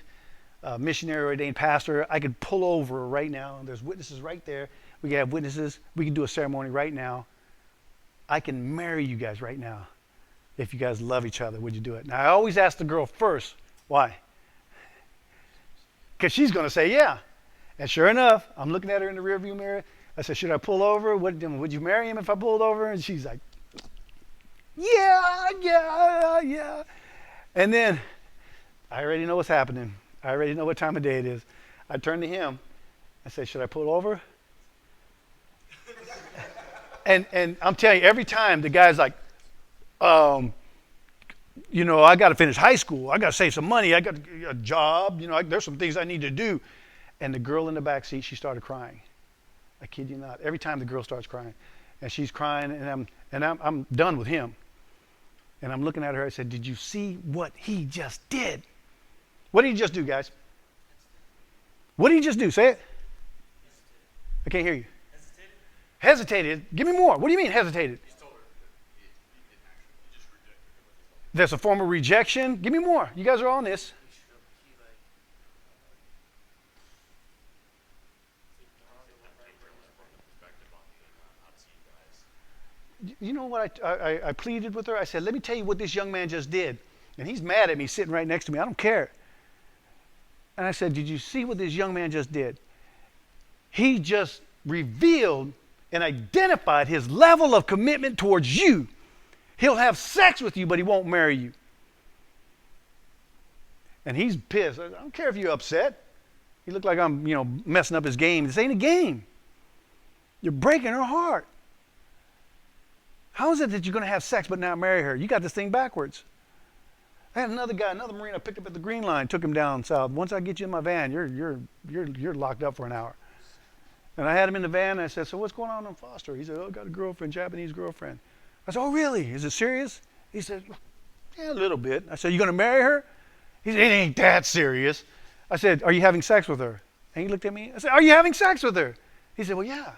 missionary, ordained pastor. I could pull over right now. There's witnesses right there. We can have witnesses. We can do a ceremony right now. I can marry you guys right now. If you guys love each other, would you do it? Now, I always ask the girl first. Why? Because she's going to say yeah. And sure enough, I'm looking at her in the rearview mirror. I said, should I pull over? Would you marry him if I pulled over? And she's like, yeah. And then I already know what's happening. I already know what time of day it is. I turned to him. I said, should I pull over? and I'm telling you, every time the guy's like, I got to finish high school. I got to save some money. I got a job. There's some things I need to do. And the girl in the back seat, she started crying. I kid you not. Every time the girl starts crying, and she's crying, and I'm done with him. And I'm looking at her. I said, "Did you see what he just did? What did he just do, guys? What did he just do? Say it. I can't hear you. Hesitated. Give me more. What do you mean hesitated? There's a form of rejection. Give me more. You guys are on this. You know what I pleaded with her? I said, let me tell you what this young man just did. And he's mad at me sitting right next to me. I don't care. And I said, did you see what this young man just did? He just revealed and identified his level of commitment towards you. He'll have sex with you, but he won't marry you. And he's pissed. I don't care if you're upset. He looked like I'm, messing up his game. This ain't a game. You're breaking her heart. How is it that you're going to have sex but not marry her? You got this thing backwards. I had another Marine I picked up at the Green Line, took him down south. Once I get you in my van, you're locked up for an hour. And I had him in the van, and I said, so what's going on in Foster? He said, I got a girlfriend, Japanese girlfriend. I said, oh, really? Is it serious? He said, yeah, a little bit. I said, you going to marry her? He said, it ain't that serious. I said, are you having sex with her? And he looked at me. I said, are you having sex with her? He said, well, yeah.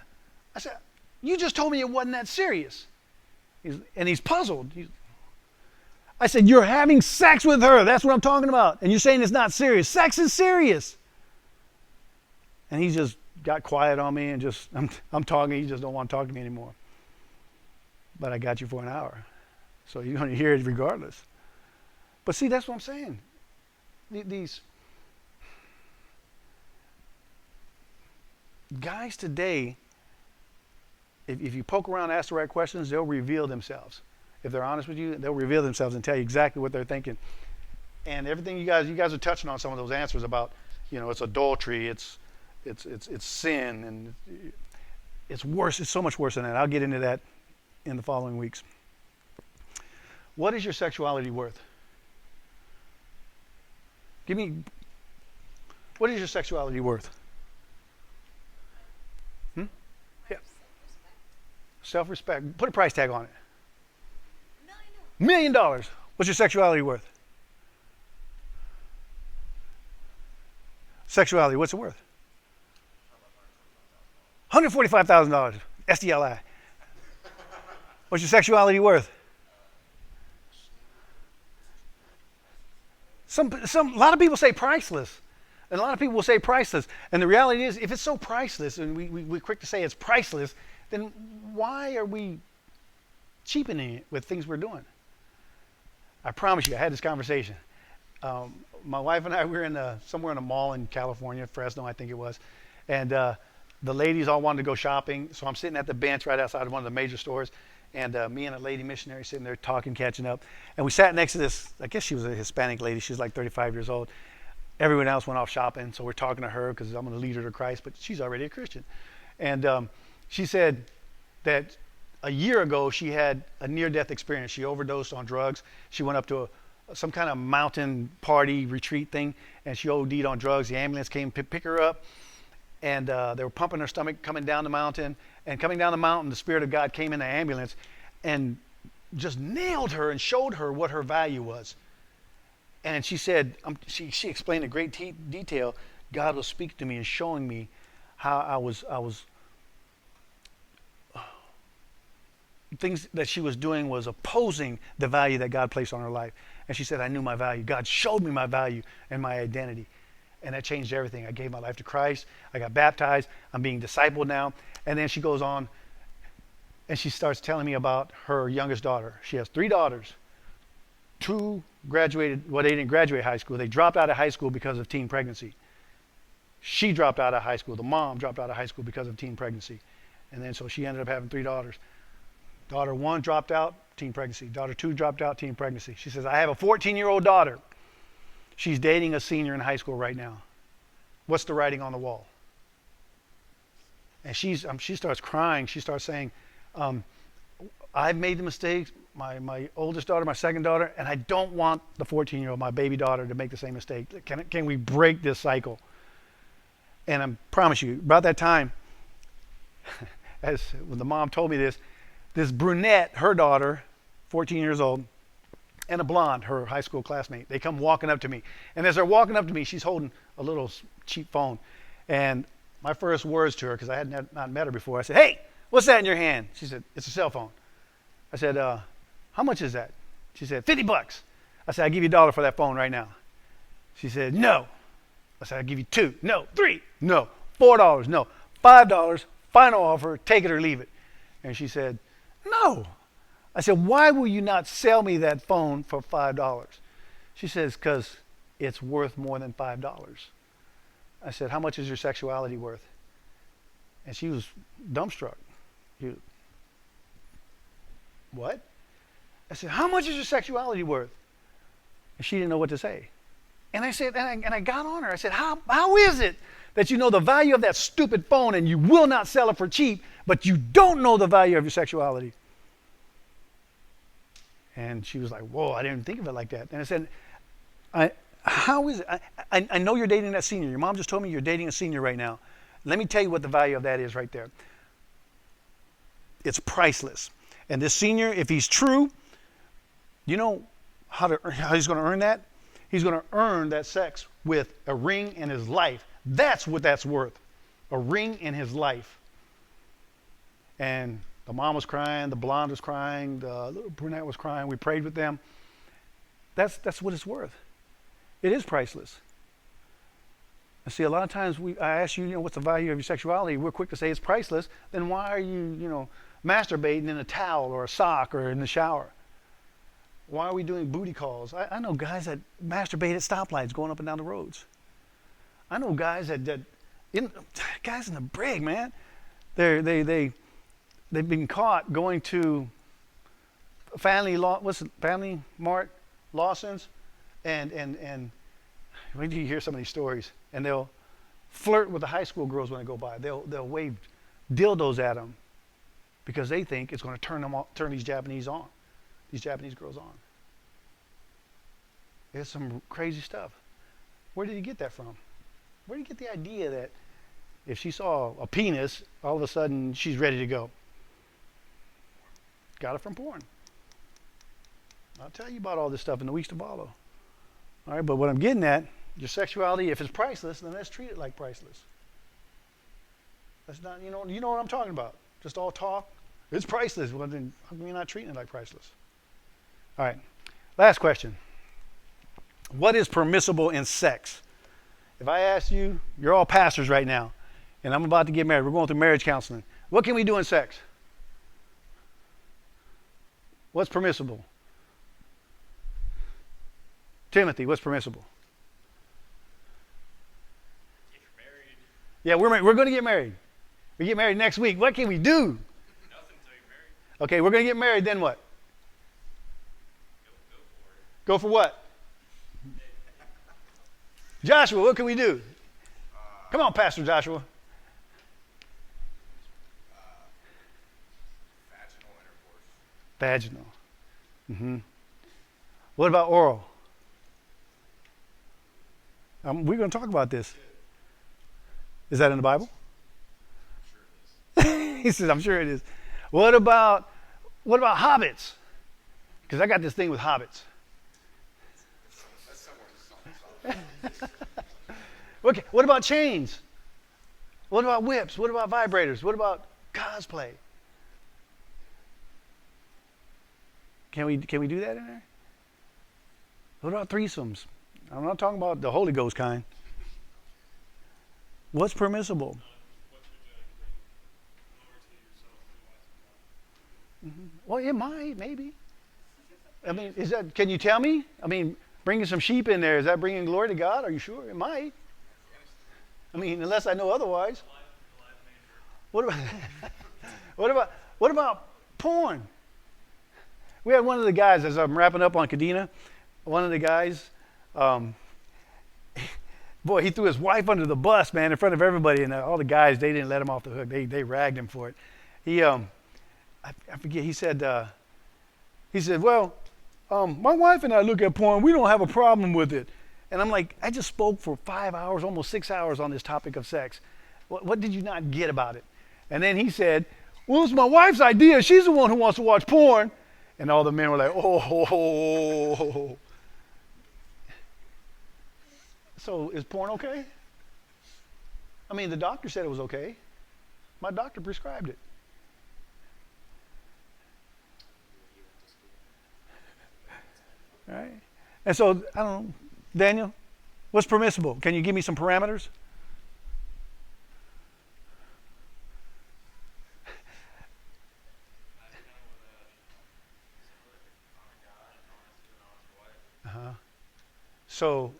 I said, you just told me it wasn't that serious. And he's puzzled. I said, you're having sex with her. That's what I'm talking about. And you're saying it's not serious. Sex is serious. And he just got quiet on me and just, I'm talking. He just don't want to talk to me anymore. But I got you for an hour. So you're going to hear it regardless. But see, that's what I'm saying. These guys today, if you poke around and ask the right questions, they'll reveal themselves. If they're honest with you, they'll reveal themselves and tell you exactly what they're thinking. And everything you guys are touching on some of those answers about, it's adultery, it's sin, and it's worse. It's so much worse than that. I'll get into that in the following weeks. What is your sexuality worth? What is your sexuality worth? Yeah. Self-respect. Put a price tag on it. $1 million. What's your sexuality worth? Sexuality, what's it worth? $145,000. SDLI. What's your sexuality worth? A lot of people say priceless. And a lot of people will say priceless. And the reality is, if it's so priceless, and we're quick to say it's priceless, then why are we cheapening it with things we're doing? I promise you, I had this conversation. My wife and I were somewhere in a mall in California, Fresno, I think it was. And the ladies all wanted to go shopping, so I'm sitting at the bench right outside of one of the major stores, and me and a lady missionary sitting there talking, catching up. And we sat next to this, I guess she was a Hispanic lady. She was like 35 years old. Everyone else went off shopping, so we're talking to her because I'm going to lead her to Christ, but she's already a Christian. And she said that a year ago she had a near-death experience. She overdosed on drugs. She went up to some kind of mountain party retreat thing, and she OD'd on drugs. The ambulance came to pick her up, and they were pumping her stomach coming down the mountain. And coming down the mountain, the Spirit of God came in the ambulance and just nailed her and showed her what her value was. And she said, she explained in great detail, God was speaking to me and showing me how I was things that she was doing was opposing the value that God placed on her life. And she said, I knew my value. God showed me my value and my identity. And that changed everything. I gave my life to Christ. I got baptized. I'm being discipled now. And then she goes on and she starts telling me about her youngest daughter. She has 3 daughters. 2 graduated, well, they didn't graduate high school. They dropped out of high school because of teen pregnancy. She dropped out of high school. The mom dropped out of high school because of teen pregnancy. And then so she ended up having 3 daughters. Daughter 1 dropped out, teen pregnancy. Daughter 2 dropped out, teen pregnancy. She says, I have a 14-year-old daughter. She's dating a senior in high school right now. What's the writing on the wall? And she starts crying. She starts saying, I've made the mistakes, my oldest daughter, my second daughter, and I don't want the 14-year-old, my baby daughter, to make the same mistake. Can we break this cycle? And I promise you, about that time, when the mom told me this brunette, her daughter, 14 years old, and a blonde, her high school classmate, they come walking up to me. And as they're walking up to me, she's holding a little cheap phone. And my first words to her, because I had not met her before, I said, hey, what's that in your hand? She said, it's a cell phone. I said, how much is that? She said, $50. I said, I'll give you $1 for that phone right now. She said, no. I said, I'll give you 2. No. 3. No. $4. No. $5. Final offer. Take it or leave it. And she said, no. I said, why will you not sell me that phone for $5? She says, because it's worth more than $5. I said, how much is your sexuality worth? And she was dumbstruck. What? I said, how much is your sexuality worth? And she didn't know what to say. And I said, and I got on her. I said, how is it that you know the value of that stupid phone and you will not sell it for cheap, but you don't know the value of your sexuality? And she was like, whoa, I didn't think of it like that. And I said, how is it? I know you're dating that senior. Your mom just told me you're dating a senior right now. Let me tell you what the value of that is right there. It's priceless. And this senior, if he's true, you know how he's going to earn that? He's going to earn that sex with a ring in his life. That's what that's worth. A ring in his life. And the mom was crying, the blonde was crying, the little brunette was crying. We prayed with them. That's what it's worth. It is priceless. And see, a lot of times I ask you, what's the value of your sexuality? We're quick to say it's priceless. Then why are you, masturbating in a towel or a sock or in the shower? Why are we doing booty calls? I know guys that masturbate at stoplights going up and down the roads. I know guys guys in the brig, man. They've been caught going to Family Mart, Lawson's, and when do you hear some of these stories? And they'll flirt with the high school girls when they go by. They'll wave dildos at them because they think it's going to turn these Japanese girls on. There's some crazy stuff. Where did he get that from? Where did he get the idea that if she saw a penis, all of a sudden she's ready to go? Got it from porn. I'll tell you about all this stuff in the weeks to follow. All right, but what I'm getting at, your sexuality, if it's priceless, then let's treat it like priceless. That's not, you know what I'm talking about. Just all talk. It's priceless. Well, then how come you're not treating it like priceless? All right, last question. What is permissible in sex? If I ask you, you're all pastors right now, and I'm about to get married. We're going through marriage counseling. What can we do in sex? What's permissible? Timothy, what's permissible? If you're married. Yeah, we're going to get married. We get married next week. What can we do? Nothing until you're married. Okay, we're going to get married. Then what? Go for it. Go for what? Joshua, what can we do? Come on, Pastor Joshua. Vaginal intercourse. Vaginal. What about oral? We're going to talk about this. Is that in the Bible? I'm sure it is. He says, I'm sure it is. What about hobbits? Because I got this thing with hobbits. That's somewhere. Okay, what about chains? What about whips? What about vibrators? What about cosplay? Can we do that in there? What about threesomes? I'm not talking about the Holy Ghost kind. What's permissible? What you're doing bring glory to yourself and the wife of God. Well, it might, maybe. I mean, can you tell me? I mean, bringing some sheep in there, is that bringing glory to God? Are you sure? It might. I mean, unless I know otherwise. What about, what about porn? We had one of the guys, as I'm wrapping up on Kadena, one of the guys, boy, he threw his wife under the bus, man, in front of everybody, and all the guys, they didn't let him off the hook. They ragged him for it. He, I forget, he said, well, my wife and I look at porn. We don't have a problem with it. And I'm like, I just spoke for 5 hours, almost 6 hours on this topic of sex. What did you not get about it? And then he said, well, it's my wife's idea. She's the one who wants to watch porn. And all the men were like, oh. So is porn okay? I mean, the doctor said it was okay. My doctor prescribed it. All right. And so, I don't know, Daniel, what's permissible? Can you give me some parameters? So,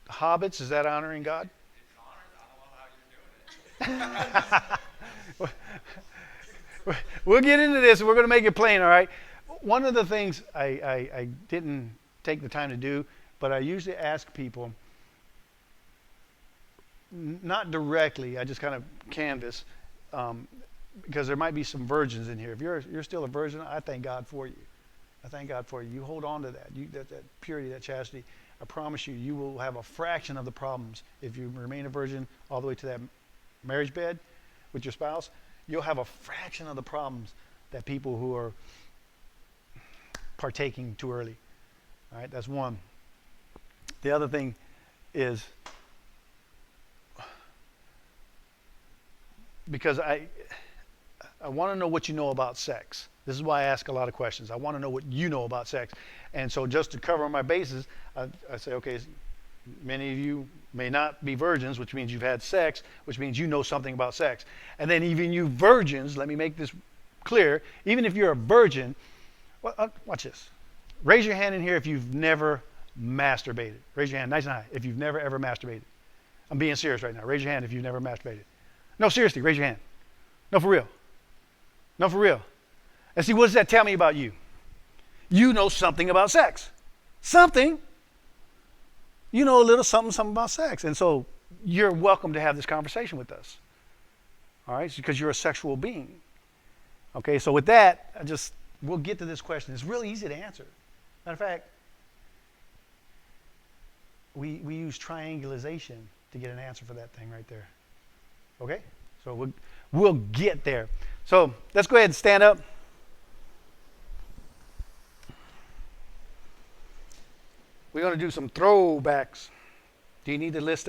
hobbits, is that honoring God? It's honored. I don't know how you're doing it. We'll get into this and we're going to make it plain, all right? One of the things I didn't take the time to do, but I usually ask people, not directly, I just kind of canvass, because there might be some virgins in here. If you're still a virgin, I thank God for you. I thank God for you. You hold on to that. That purity, that chastity. I promise you, you will have a fraction of the problems if you remain a virgin all the way to that marriage bed with your spouse. You'll have a fraction of the problems that people who are partaking too early. All right, that's one. The other thing is, because I want to know what you know about sex. This is why I ask a lot of questions. I want to know what you know about sex. And so just to cover my bases, I say, okay, many of you may not be virgins, which means you've had sex, which means you know something about sex. And then even you virgins, let me make this clear, even if you're a virgin, watch this. Raise your hand in here if you've never masturbated. Raise your hand nice and high if you've never, ever masturbated. I'm being serious right now. Raise your hand if you've never masturbated. No, seriously, raise your hand. No, for real. No, for real. And see, what does that tell me about you? You know something about sex. Something. You know a little something about sex. And so you're welcome to have this conversation with us. All right? Because you're a sexual being. Okay, so with that, we'll get to this question. It's really easy to answer. Matter of fact, we use triangulation to get an answer for that thing right there. Okay? So we'll get there. So let's go ahead and stand up. We're going to do some throwbacks. Do you need the list?